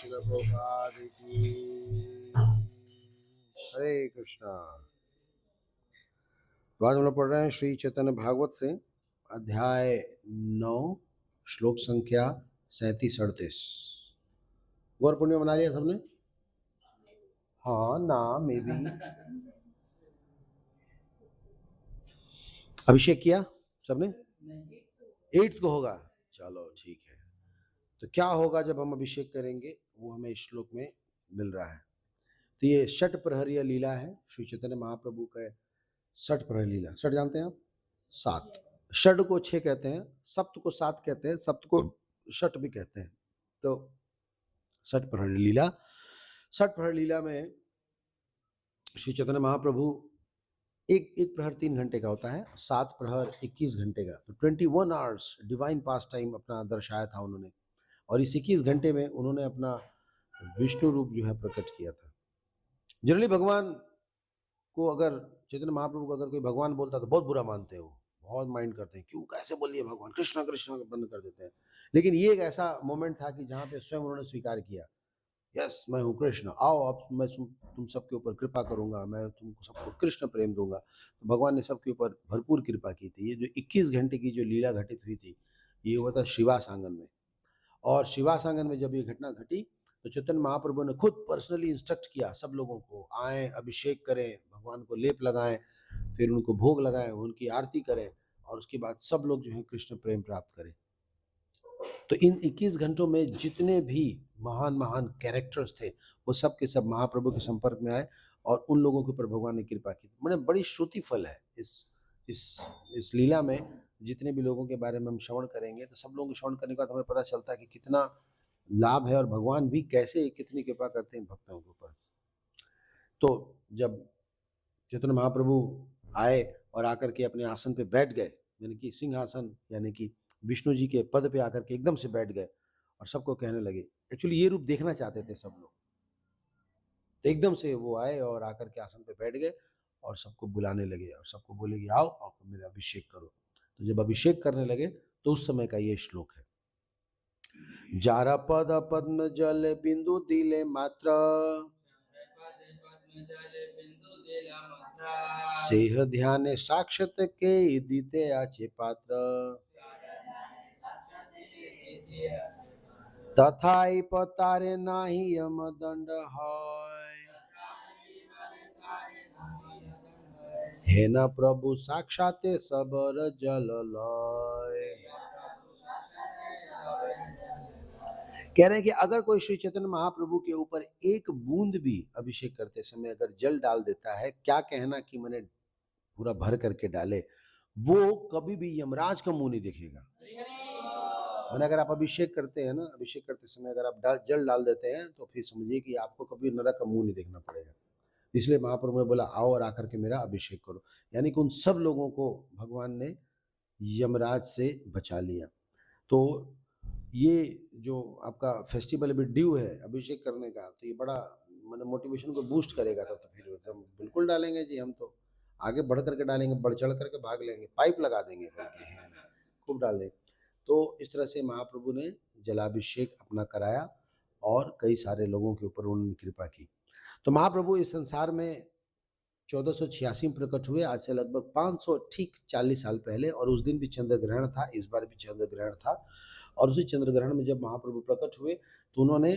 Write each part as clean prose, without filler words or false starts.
श्री प्रभुपाद की। हरे कृष्णा। तो आज हम लोग पढ़ रहे हैं श्री चैतन्य भागवत से अध्याय 9 श्लोक संख्या 37-38। गौर पूर्णिमा मना लिया सबने? हाँ ना, मे भी अभिषेक किया सबने? 8 को होगा, चलो ठीक है। तो क्या होगा जब हम अभिषेक करेंगे वो हमें इस श्लोक में मिल रहा है। तो ये षट प्रहरीय लीला है श्री चैतन्य महाप्रभु का। षट प्रहरी लीला, षट जानते हैं आप? 7। षड को 6 कहते हैं, सप्त को 7 कहते हैं, सप्त को षट भी कहते हैं। तो षट प्रहरी लीला, षट प्रहरी लीला में श्री चैतन्य महाप्रभु एक प्रहर 3 घंटे का होता है, 7 प्रहर 21 घंटे का। तो 21 आवर्स डिवाइन पास टाइम अपना दर्शाया था उन्होंने। और इस 21 घंटे में उन्होंने अपना विष्णु रूप जो है प्रकट किया था। जनरली भगवान को, अगर चैतन्य महाप्रभु को अगर कोई भगवान बोलता तो बहुत बुरा मानते हैं, वो बहुत माइंड करते हैं, क्यों कैसे बोलिए भगवान, कृष्णा कृष्णा बंद कर देते हैं। लेकिन ये एक ऐसा मोमेंट था कि जहाँ पे स्वयं उन्होंने स्वीकार किया, यस मैं हूँ कृष्ण, आओ अब मैं तुम सबके ऊपर कृपा करूंगा, मैं तुमको सबको कृष्ण प्रेम दूंगा। तो भगवान ने सबके ऊपर भरपूर कृपा की थी। ये जो 21 घंटे की जो लीला घटित हुई थी, ये हुआ था शिवास आंगन में। और शिवास आंगन में जब ये घटना घटी तो चैतन्य महाप्रभु ने खुद पर्सनली इंस्ट्रक्ट किया सब लोगों को, आए अभिषेक करें, भगवान को लेप लगाएं, फिर उनको भोग लगाएं, उनकी आरती करें, और उसके बाद सब लोग जो है कृष्ण प्रेम प्राप्त करें। तो इन 21 घंटों में जितने भी महान महान कैरेक्टर्स थे वो सब के सब महाप्रभु के संपर्क में आए और उन लोगों के ऊपर भगवान ने कृपा की। मैंने बड़ी श्रुति फल है इस लीला में। जितने भी लोगों के बारे में हम श्रवण करेंगे तो सब लोगों को श्रवण करने के बाद हमें पता चलता है कि कितना लाभ है और भगवान भी कैसे कितनी कृपा करते हैं भक्तों के ऊपर। तो जब चैतन्य महाप्रभु आए और आकर के अपने आसन पे बैठ गए, यानी कि सिंहासन, यानी कि विष्णु जी के पद पे आकर के एकदम से बैठ गए और सबको कहने लगे, एक्चुअली ये रूप देखना चाहते थे सब लोग। तो एकदम से वो आए और आकर के आसन पे बैठ गए और सबको बुलाने लगे और सबको बोले कि आओ और मेरा अभिषेक करो। तो जब अभिषेक करने लगे तो उस समय का ये श्लोक है, जारा पद पद्म जल बिंदु दिले मात्र, सेह ध्यान साक्षत के दीते आचे पात्र, तथाई पतारे नाही यम दंड है न प्रभु साक्षाते सबर जल लय। कह रहे हैं कि अगर कोई श्री चैतन्य महाप्रभु के ऊपर एक बूंद भी अभिषेक करते समय अगर जल डाल देता है, क्या कहना कि मैंने पूरा भर करके डाले, वो कभी भी यमराज का मुंह नहीं देखेगा। मैंने अगर आप अभिषेक करते हैं ना, अभिषेक करते समय अगर आप जल डाल देते हैं तो फिर समझिए कि आपको कभी नरक का मुंह नहीं देखना पड़ेगा। इसलिए महाप्रभु ने बोला आओ और आकर के मेरा अभिषेक करो, यानी कि उन सब लोगों को भगवान ने यमराज से बचा लिया। तो ये जो आपका फेस्टिवल अभी ड्यू है अभिषेक करने का, तो ये बड़ा मतलब मोटिवेशन को बूस्ट करेगा। तो फिर हम बिल्कुल डालेंगे जी, हम तो आगे बढ़ करके डालेंगे, बढ़ चढ़ करके भाग लेंगे, पाइप लगा देंगे, खूब डाल देंगे। तो इस तरह से महाप्रभु ने जलाभिषेक अपना कराया और कई सारे लोगों के ऊपर उन्होंने कृपा की। तो महाप्रभु इस संसार में 1486 में प्रकट हुए, आज से लगभग 540 साल पहले, और उस दिन भी चंद्र ग्रहण था, इस बार भी चंद्र ग्रहण था। और उसी चंद्र ग्रहण में जब महाप्रभु प्रकट हुए तो उन्होंने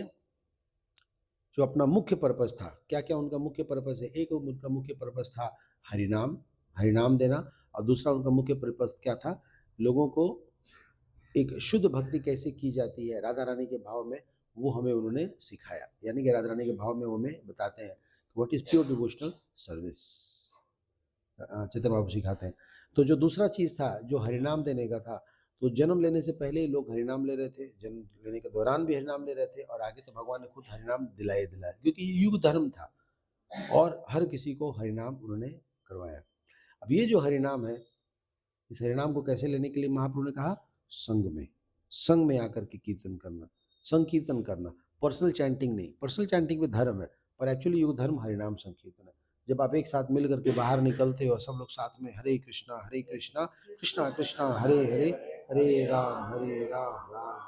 जो अपना मुख्य पर्पस था, क्या क्या उनका मुख्य पर्पस है, एक उनका मुख्य पर्पस था हरिनाम देना, और दूसरा उनका मुख्य पर्पस क्या था, लोगों को एक शुद्ध भक्ति कैसे की जाती है राधा रानी के भाव में, वो हमें उन्होंने सिखाया। यानी कि राधा रानी के भाव में वो हमें बताते हैं what is pure devotional service, Chaitanya Babu सिखाते हैं। तो जो दूसरा चीज़ था जो हरिनाम देने का था, तो जन्म लेने से पहले ही लोग हरिनाम ले रहे थे, जन्म लेने के दौरान भी हरिनाम ले रहे थे, और आगे तो भगवान ने खुद हरिनाम दिलाया, क्योंकि ये युग धर्म था और हर किसी को हरिनाम उन्होंने करवाया। अब ये जो हरिनाम है, इस हरिनाम को कैसे लेने के लिए महाप्रभु ने कहा, संघ में आकर के कीर्तन करना, संकीर्तन करना, पर्सनल चैंटिंग नहीं। पर्सनल चैंटिंग में धर्म है, पर एक्चुअली युग धर्म हरिनाम संकीर्तन है। जब आप एक साथ मिल करके बाहर निकलते हो, सब लोग साथ में हरे कृष्णा कृष्णा कृष्णा हरे हरे, हरे राम राम,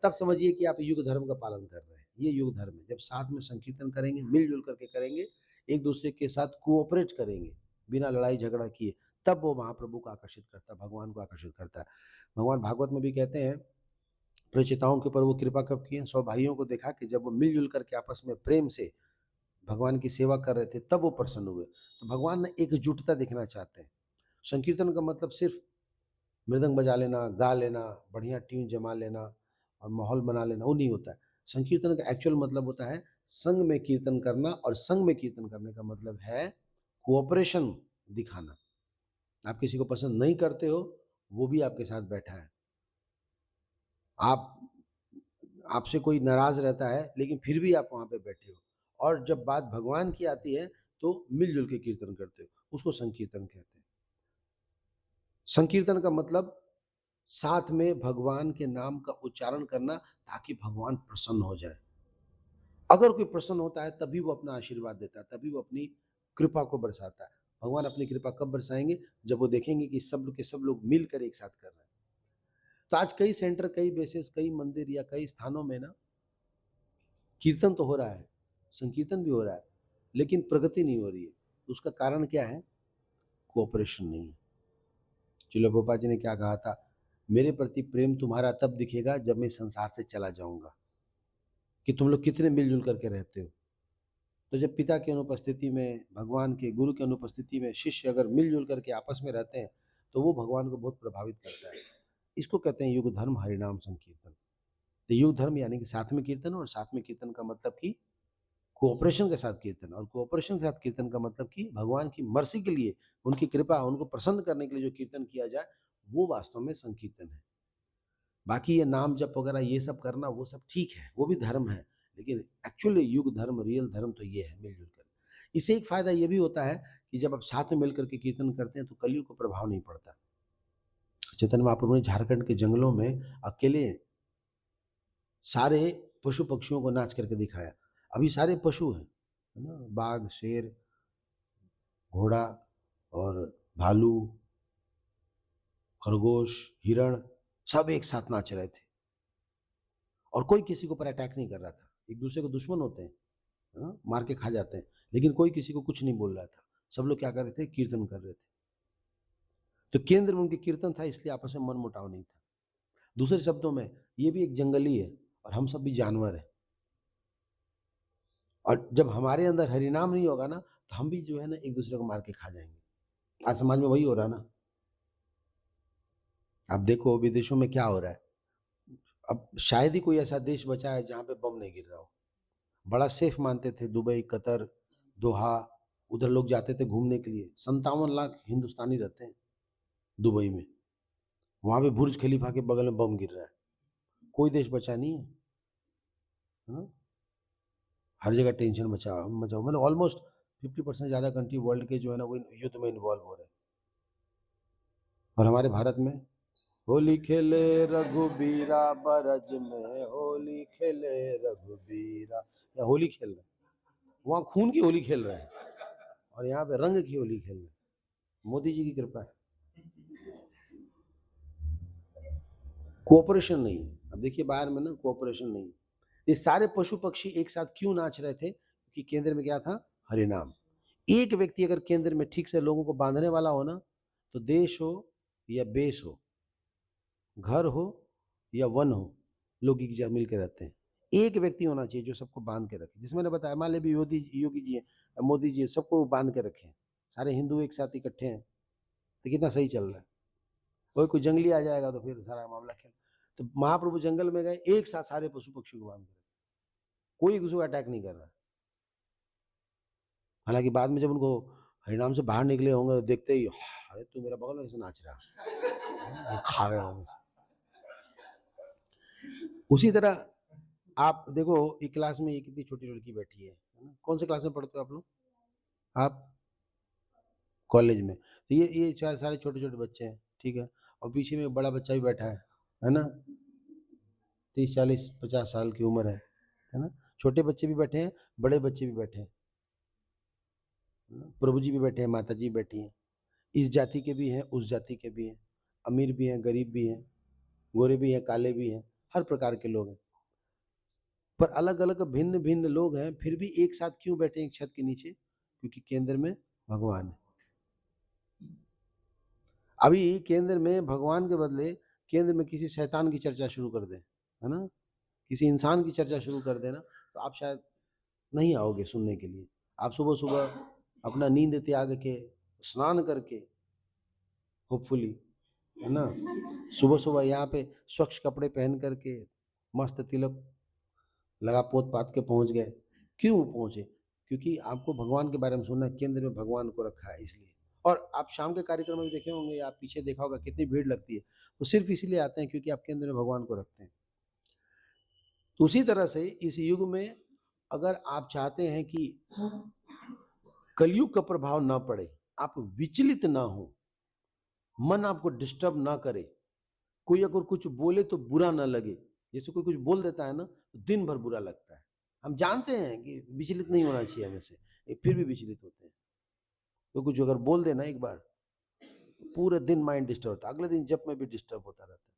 तब समझिए कि आप युग धर्म का पालन कर रहे हैं। ये युग धर्म है। जब साथ में संकीर्तन करेंगे, मिलजुल करके करेंगे, एक दूसरे के साथ कोऑपरेट करेंगे बिना लड़ाई झगड़ा किए, तब वो महाप्रभु को आकर्षित करता है, भगवान को आकर्षित करता है। भगवान भागवत में भी कहते हैं प्रचेताओं के ऊपर वो कृपा कब की है, 100 भाइयों को देखा कि जब वो मिलजुल करके आपस में प्रेम से भगवान की सेवा कर रहे थे तब वो प्रसन्न हुए। तो भगवान ने एकजुटता देखना चाहते हैं। संकीर्तन का मतलब सिर्फ मृदंग बजा लेना, गा लेना, बढ़िया ट्यून जमा लेना और माहौल बना लेना, वो नहीं होता है। संकीर्तन का एक्चुअल मतलब होता है संग में कीर्तन करना, और संग में कीर्तन करने का मतलब है कोऑपरेशन दिखाना। आप किसी को पसंद नहीं करते हो, वो भी आपके साथ बैठा है। आप आपसे कोई नाराज रहता है लेकिन फिर भी आप वहां पे बैठे हो, और जब बात भगवान की आती है तो मिलजुल के कीर्तन करते हो, उसको संकीर्तन कहते हैं। संकीर्तन का मतलब साथ में भगवान के नाम का उच्चारण करना, ताकि भगवान प्रसन्न हो जाए। अगर कोई प्रसन्न होता है तभी वो अपना आशीर्वाद देता है, तभी वो अपनी कृपा को बरसाता है। भगवान अपनी कृपा कब बरसाएंगे? जब वो देखेंगे कि सब के सब लोग मिलकर एक साथ कर रहे हैं। तो आज कई सेंटर, कई बेसेस, कई मंदिर या कई स्थानों में ना कीर्तन तो हो रहा है, संकीर्तन भी हो रहा है, लेकिन प्रगति नहीं हो रही है। उसका कारण क्या है? कोऑपरेशन नहीं है। श्रील प्रभुपाद जी ने क्या कहा था? मेरे प्रति प्रेम तुम्हारा तब दिखेगा जब मैं संसार से चला जाऊंगा, कि तुम लोग कितने मिलजुल करके रहते हो। तो जब पिता की अनुपस्थिति में, भगवान के, गुरु की अनुपस्थिति में शिष्य अगर मिलजुल करके आपस में रहते हैं तो वो भगवान को बहुत प्रभावित करता है। इसको कहते हैं युग धर्म हरिनाम संकीर्तन। तो युग धर्म यानी कि साथ में कीर्तन, और साथ में कीर्तन का मतलब कि कोऑपरेशन के साथ कीर्तन, और कोऑपरेशन के साथ कीर्तन का मतलब कि भगवान की मर्सी के लिए, उनकी कृपा, उनको प्रसन्न करने के लिए जो कीर्तन किया जाए, वो वास्तव में संकीर्तन है। बाकी ये नाम जप वगैरह ये सब करना, वो सब ठीक है, वो भी धर्म है, लेकिन एक्चुअली युग धर्म, रियल धर्म तो ये है, मिलजुल कर। इससे एक फायदा ये भी होता है कि जब आप साथ में मिलकर के कीर्तन करते हैं तो कलयुग को प्रभाव नहीं पड़ता। चैतन्य महाप्रभु ने झारखंड के जंगलों में अकेले सारे पशु पक्षियों को नाच करके दिखाया। अभी सारे पशु हैं, है ना, बाघ, शेर, घोड़ा और भालू, खरगोश, हिरण, सब एक साथ नाच रहे थे, और कोई किसी के ऊपर अटैक नहीं कर रहा था। एक दूसरे को दुश्मन होते हैं, हाँ, मार के खा जाते हैं, लेकिन कोई किसी को कुछ नहीं बोल रहा था। सब लोग क्या कर रहे थे? कीर्तन कर रहे थे। तो केंद्र में उनके कीर्तन था, इसलिए आपस में मनमुटाव नहीं था। दूसरे शब्दों में ये भी एक जंगली है और हम सब भी जानवर हैं, और जब हमारे अंदर हरिनाम नहीं होगा ना तो हम भी जो है ना एक दूसरे को मार के खा जाएंगे। आज समाज में वही हो रहा है ना। आप देखो विदेशों में क्या हो रहा है। अब शायद ही कोई ऐसा देश बचा है जहाँ पे बम नहीं गिर रहा हो। बड़ा सेफ मानते थे दुबई, कतर, दोहा, उधर लोग जाते थे घूमने के लिए। 57 लाख हिंदुस्तानी रहते हैं दुबई में, वहां पे बुर्ज खलीफा के बगल में बम गिर रहा है। कोई देश बचा नहीं है, हाँ? हर जगह टेंशन मचा, मतलब ऑलमोस्ट 50% ज्यादा कंट्री वर्ल्ड के जो है ना वो युद्ध में इन्वॉल्व हो रहे हैं। और हमारे भारत में होली खेले रघुबीरा बरज में, होली खेले रघुबीरा, या होली खेल रहे हैं। वहां खून की होली खेल रहे हैं और यहाँ पे रंग की होली खेल रहे हैं। मोदी जी की कृपा है। कोऑपरेशन नहीं है। अब देखिए बाहर में ना कोऑपरेशन नहीं है। ये सारे पशु पक्षी एक साथ क्यों नाच रहे थे? क्योंकि केंद्र में क्या था? हरिनाम। एक व्यक्ति अगर केंद्र में ठीक से लोगों को बांधने वाला हो ना, तो देश हो या बेस हो, घर हो या वन हो, लोग एक जगह मिल के रहते हैं। एक व्यक्ति होना चाहिए जो सबको बांध के रखे। जिसमें मैंने बताया, मान लीजिए योगी जी हैं, मोदी जी हैं, सबको बांध के रखे हैं। सारे हिंदू एक साथ इकट्ठे हैं तो कितना सही चल रहा है। कोई जंगली आ जाएगा तो फिर सारा मामला खेल। तो महाप्रभु जंगल में गए, एक साथ सारे पशु पक्षी को बांध के रखे, कोई किसी को अटैक नहीं कर रहा। हालांकि बाद में जब उनको हरिनाम से बाहर निकले होंगे तो देखते ही, अरे तू मेरा बगल में कैसे नाच रहा, खा गए होंगे। उसी तरह आप देखो, एक क्लास में ये कितनी छोटी लड़की बैठी है ना? कौन से क्लास में पढ़ते हो आप लोग? आप कॉलेज में। तो ये सारे छोटे छोटे बच्चे हैं, ठीक है, और पीछे में एक बड़ा बच्चा भी बैठा है ना, 30 40 50 साल की उम्र है ना। छोटे बच्चे भी बैठे हैं, बड़े बच्चे भी बैठे हैं, प्रभु जी भी बैठे हैं, माता जी बैठी हैं। इस जाति के भी हैं, उस जाति के भी हैं, अमीर भी हैं, गरीब भी हैं, गोरे भी हैं, काले भी हैं, हर प्रकार के लोग हैं। पर अलग अलग भिन्न भिन्न लोग हैं, फिर भी एक साथ क्यों बैठे एक छत के नीचे? क्योंकि केंद्र में भगवान है। अभी केंद्र में भगवान के बदले केंद्र में किसी शैतान की चर्चा शुरू कर दें, है ना, किसी इंसान की चर्चा शुरू कर देना, तो आप शायद नहीं आओगे सुनने के लिए। आप सुबह सुबह अपना नींद त्याग के, स्नान करके, होपफुली, है ना, सुबह सुबह यहाँ पे स्वच्छ कपड़े पहन करके, मस्त तिलक लगा पोत पात के पहुंच गए। क्यों पहुंचे? क्योंकि आपको भगवान के बारे में सुनना है, केंद्र में भगवान को रखा है इसलिए। और आप शाम के कार्यक्रम में भी देखे होंगे, या आप पीछे देखा होगा कितनी भीड़ लगती है, वो सिर्फ इसीलिए आते हैं क्योंकि आप केंद्र में भगवान को रखते हैं। तो उसी तरह से इस युग में अगर आप चाहते हैं कि कलयुग का प्रभाव ना पड़े, आप विचलित ना हो, मन आपको डिस्टर्ब ना करे, कोई अगर कुछ बोले तो बुरा ना लगे। जैसे कोई कुछ बोल देता है ना, तो दिन भर बुरा लगता है। हम जानते हैं कि विचलित नहीं होना चाहिए हमें से, फिर भी विचलित होते हैं। तो कुछ अगर बोल देना एक बार, पूरे दिन माइंड डिस्टर्ब होता है, अगले दिन जब में भी डिस्टर्ब होता रहता है।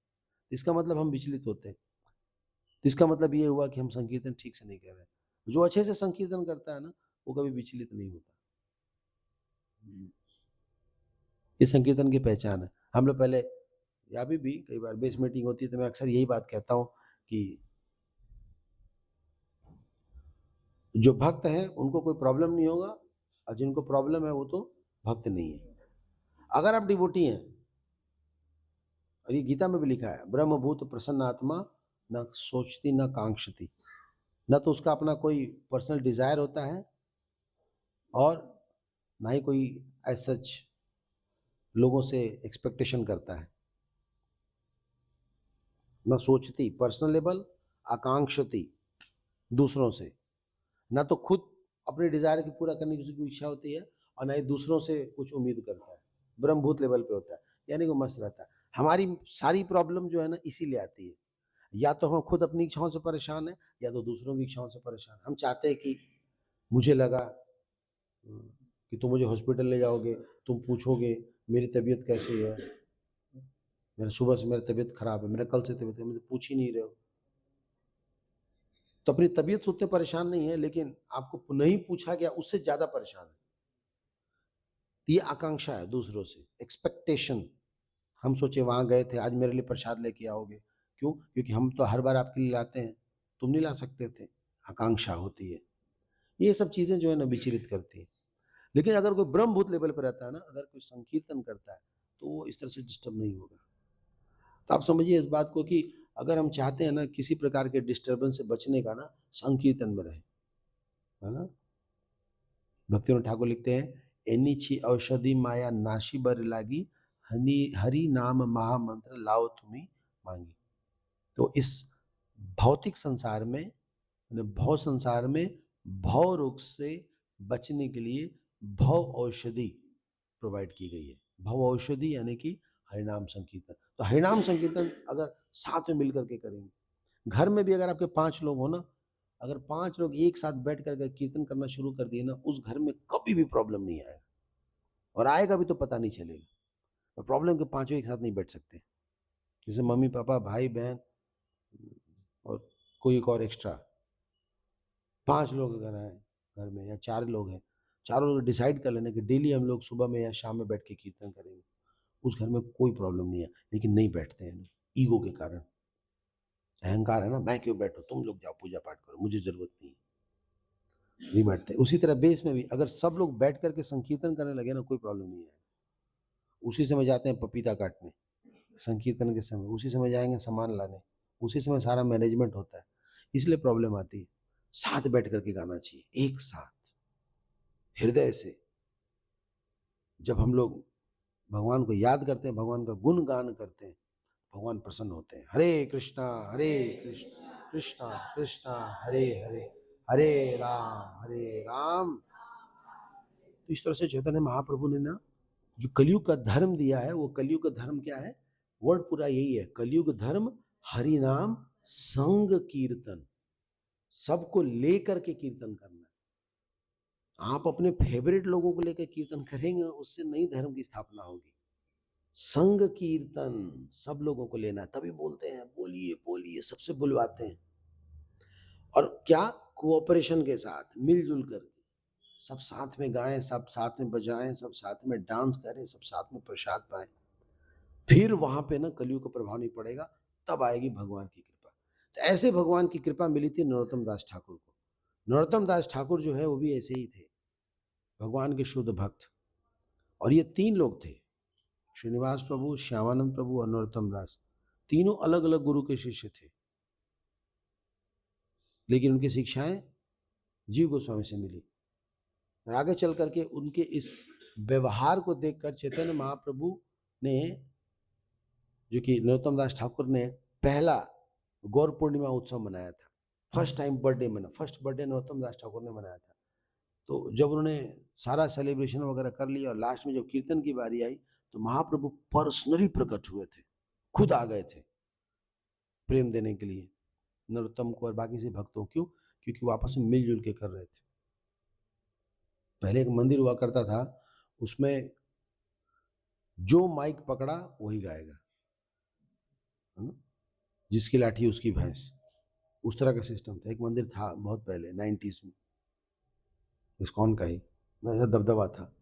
इसका मतलब हम विचलित होते हैं। तो इसका मतलब ये हुआ कि हम संकीर्तन ठीक से नहीं कर रहे। जो अच्छे से संकीर्तन करता है ना, वो कभी विचलित नहीं होता। ये संकीर्तन की पहचान है। हम लोग पहले, या अभी भी कई बार बेस मीटिंग होती है तो मैं अक्सर यही बात कहता हूँ कि जो भक्त हैं उनको कोई प्रॉब्लम नहीं होगा, और जिनको प्रॉब्लम है वो तो भक्त नहीं है। अगर आप डिवोटी हैं, और ये गीता में भी लिखा है, ब्रह्मभूत प्रसन्न आत्मा न सोचती न कांक्षती, न तो उसका अपना कोई पर्सनल डिजायर होता है, और ना ही कोई एज सच लोगों से एक्सपेक्टेशन करता है। न सोचती पर्सनल लेवल, आकांक्षती दूसरों से, ना तो खुद अपने डिजायर की पूरा करने की उसकी इच्छा होती है, और ना ही दूसरों से कुछ उम्मीद करता है। ब्रह्मभूत लेवल पे होता है, यानी वो मस्त रहता है। हमारी सारी प्रॉब्लम जो है ना इसीलिए आती है, या तो हम खुद अपनी इच्छाओं से परेशान है, या तो दूसरों की इच्छाओं से परेशान। हम चाहते हैं कि मुझे लगा कि तुम मुझे हॉस्पिटल ले जाओगे, तुम पूछोगे मेरी तबीयत कैसी है, मेरा सुबह से मेरी तबीयत खराब है, मेरा कल से तबीयत है, मुझे पूछ ही नहीं रहे हो। तो अपनी तबीयत से उतने परेशान नहीं है, लेकिन आपको नहीं पूछा गया उससे ज्यादा परेशान है। ये आकांक्षा है दूसरों से, एक्सपेक्टेशन। हम सोचे वहां गए थे, आज मेरे लिए प्रसाद लेके आओगे। क्यों? क्योंकि हम तो हर बार आपके लिए लाते हैं, तुम नहीं ला सकते थे। आकांक्षा होती है। ये सब चीजें जो है ना विचलित करती है। लेकिन अगर कोई ब्रह्मभूत लेवल पर रहता है ना, अगर कोई संकीर्तन करता है, तो वो इस तरह से डिस्टर्ब नहीं होगा। तो आप समझिए इस बात को कि अगर हम चाहते हैं ना किसी प्रकार के डिस्टर्बेंस से बचने का ना, संकीर्तन में रहे, है ना। भक्तिविनोद ठाकुर लिखते हैं, एनी छी औषधि माया नाशी बर लागी, हनी हरि नाम महामंत्र लाओ तुम्ही मांगी। तो इस भौतिक संसार में, भव संसार में भव रोग से बचने के लिए भव औषधि प्रोवाइड की गई है। भव औषधि यानी कि हरिनाम संकीर्तन। तो हरिनाम संकीर्तन अगर साथ में मिलकर के करेंगे, घर में भी अगर आपके 5 लोग हो ना, अगर 5 लोग एक साथ बैठ कर कीर्तन करना शुरू कर दिए ना, उस घर में कभी भी प्रॉब्लम नहीं आएगा, और आएगा भी तो पता नहीं चलेगा। और प्रॉब्लम के पांचों एक साथ नहीं बैठ सकते, जैसे मम्मी पापा भाई बहन और कोई एक और एक्स्ट्रा, 5 लोग अगर हैं घर में, या 4 लोग हैं, चारों लोग डिसाइड कर लेना कि डेली हम लोग सुबह में या शाम में बैठ के कीर्तन करेंगे, उस घर में कोई प्रॉब्लम नहीं है। लेकिन नहीं बैठते हैं, ईगो के कारण, अहंकार है ना, मैं क्यों बैठूं, तुम लोग जाओ पूजा पाठ करो, मुझे जरूरत नहीं बैठते। उसी तरह बेस में भी अगर सब लोग बैठ करके संकीर्तन करने लगे ना, कोई प्रॉब्लम नहीं है। उसी समय जाते हैं पपीता काटने, संकीर्तन के समय उसी समय जाएंगे सामान लाने, उसी समय सारा मैनेजमेंट होता है, इसलिए प्रॉब्लम आती है। साथ बैठ करके गाना चाहिए, एक साथ हृदय से। जब हम लोग भगवान को याद करते हैं, भगवान का गुणगान करते हैं, भगवान प्रसन्न होते हैं। हरे कृष्णा कृष्णा कृष्णा हरे हरे, हरे राम। तो इस तरह से चैतन्य महाप्रभु ने ना जो कलयुग का धर्म दिया है, वो कलयुग का धर्म क्या है? वर्ड पूरा यही है, कलयुग धर्म हरि नाम संग कीर्तन। सबको लेकर के कीर्तन करना है। आप अपने फेवरेट लोगों को लेकर कीर्तन करेंगे, उससे नई धर्म की स्थापना होगी। संग कीर्तन सब लोगों को लेना है, तभी बोलते हैं बोलिए बोलिए, सबसे बुलवाते हैं। और क्या, कोऑपरेशन के साथ, मिलजुल कर, सब साथ में गाएं, सब साथ में बजाएं, सब साथ में डांस करें, सब साथ में प्रसाद पाएं, फिर वहां पे ना कलयुग का प्रभाव नहीं पड़ेगा, तब आएगी भगवान की कृपा। तो ऐसे भगवान की कृपा मिली थी नरोत्तम दास ठाकुर को। नरोत्तम दास ठाकुर जो है वो भी ऐसे ही थे, भगवान के शुद्ध भक्त। और ये तीन लोग थे, श्रीनिवास प्रभु, श्यामानंद प्रभु और नरोत्तम दास, तीनों अलग अलग गुरु के शिष्य थे, लेकिन उनकी शिक्षाएं जीव गोस्वामी से मिली। और आगे चल करके उनके इस व्यवहार को देखकर चैतन्य महाप्रभु ने, जो कि नरोत्तम दास ठाकुर ने पहला गौर पूर्णिमा उत्सव मनाया था, फर्स्ट टाइम बर्थडे मना, फर्स्ट बर्थडे नरोत्तम दास ठाकुर ने मनाया था। तो जब उन्होंने सारा सेलिब्रेशन वगैरह कर लिया और लास्ट में जब कीर्तन की बारी आई, तो महाप्रभु पर्सनली प्रकट हुए थे, खुद आ गए थे प्रेम देने के लिए नरोत्तम को और बाकी से भक्तों। क्यों? क्योंकि वो आपस में मिलजुल के कर रहे थे। पहले एक मंदिर हुआ करता था, उसमें जो माइक पकड़ा वही गाएगा, है ना, जिसकी लाठी उसकी भैंस, उस तरह का सिस्टम था। एक मंदिर था बहुत पहले 90s में, इस्कॉन का ही, ऐसा दबदबा था।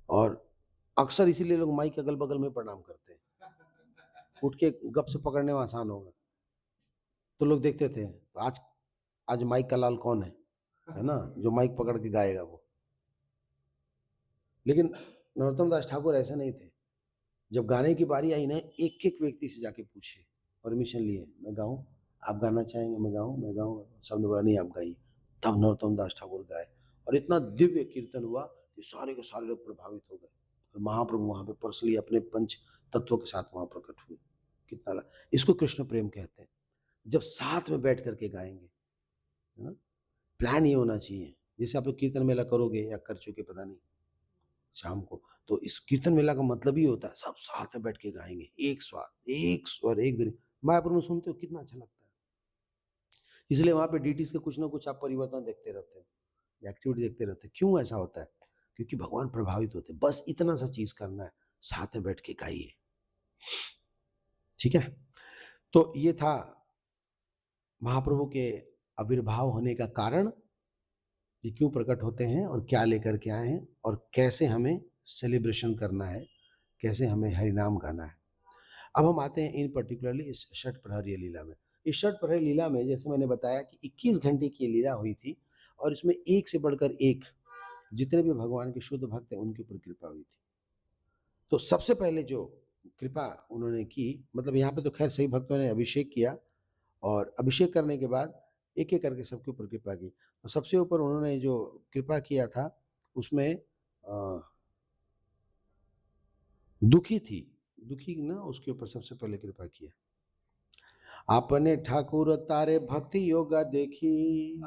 और अक्सर इसीलिए लोग माइक अगल बगल में प्रणाम करते हैं, उठ के गप से पकड़ने में आसान होगा। तो लोग देखते थे आज आज माइक का लाल कौन है ना, जो माइक पकड़ के गाएगा वो। लेकिन नरोत्तम दास ठाकुर ऐसे नहीं थे। जब गाने की बारी आई ना, एक एक व्यक्ति से जाके पूछे, परमिशन लिए, मैं गाऊं, आप गाना चाहेंगे? मैं गाऊं। सबने बोला नहीं, आप गाइए। तब नरोत्तम दास ठाकुर गाए और इतना दिव्य कीर्तन हुआ कि सारे के सारे लोग प्रभावित हो गए। और महाप्रभु वहां पे पर्सनली अपने पंच तत्वों के साथ वहां प्रकट हुए। कितना इसको कृष्ण प्रेम कहते हैं, जब साथ में बैठ करके गाएंगे, है ना। प्लान ये होना चाहिए, जैसे आप लोग कीर्तन मेला करोगे या कर चुके पता नहीं शाम को, तो इस कीर्तन मेला का मतलब ही होता है सब साथ में बैठ के गाएंगे, एक स्वाद, एक स्वर, एक ध्वनि। मायापुर में सुनते हो कितना अच्छा लगता है। इसलिए वहां पे डीटीज के कुछ ना कुछ आप परिवर्तन देखते रहते हैं, एक्टिविटी देखते रहते हैं। क्यों ऐसा होता है? क्योंकि भगवान प्रभावित होते हैं। बस इतना सा चीज करना है, साथ में बैठ के गाइए, ठीक है। तो ये था महाप्रभु के आविर्भाव होने का कारण, ये क्यों प्रकट होते हैं और क्या लेकर के आए हैं और कैसे हमें सेलिब्रेशन करना है, कैसे हमें हरिनाम गाना है। अब हम आते हैं इन पर्टिकुलरली इस षट प्रहरी लीला में। इस षट प्रहरी लीला में जैसे मैंने बताया कि 21 घंटे की लीला हुई थी और इसमें एक से बढ़कर एक जितने भी भगवान के शुद्ध भक्त हैं उनके ऊपर कृपा हुई थी। तो सबसे पहले जो कृपा उन्होंने की, मतलब यहाँ पे तो खैर सही भक्तों ने अभिषेक किया और अभिषेक करने के बाद एक एक करके सबके ऊपर कृपा की। तो सबसे ऊपर उन्होंने जो कृपा किया था उसमें दुखी थी, दुखी ना, उसके ऊपर सबसे पहले कृपा किया। आपने ठाकुर तारे भक्ति योगा देखी,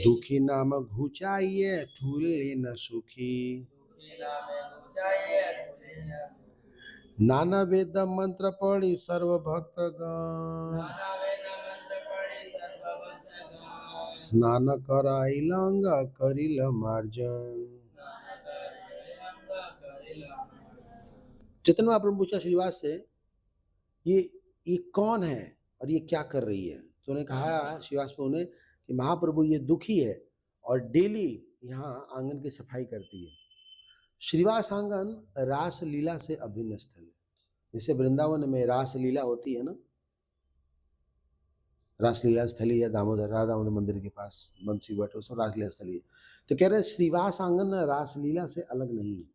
दुखी नाम घुचाइए ठूले न सुखी, नाना वेद मंत्र पढ़ी सर्व भक्त गण, स्नान कराइल अंग करिल मार्जन। चैतन्य महाप्रभु पूछा श्रीवास से, ये कौन है और ये क्या कर रही है? तो उन्होंने कहा श्रीवास प्रभु ने कि महाप्रभु ये दुखी है और डेली यहाँ आंगन की सफाई करती है। श्रीवास आंगन रास लीला से अभिन्न स्थल है। जैसे वृंदावन में रास लीला होती है ना, रासलीला स्थली है, दामोदर राधा दामोदर मंदिर के पास बंसी बट, सब रासलीला स्थली है। तो कह रहे श्रीवास आंगन रासलीला से अलग नहीं है।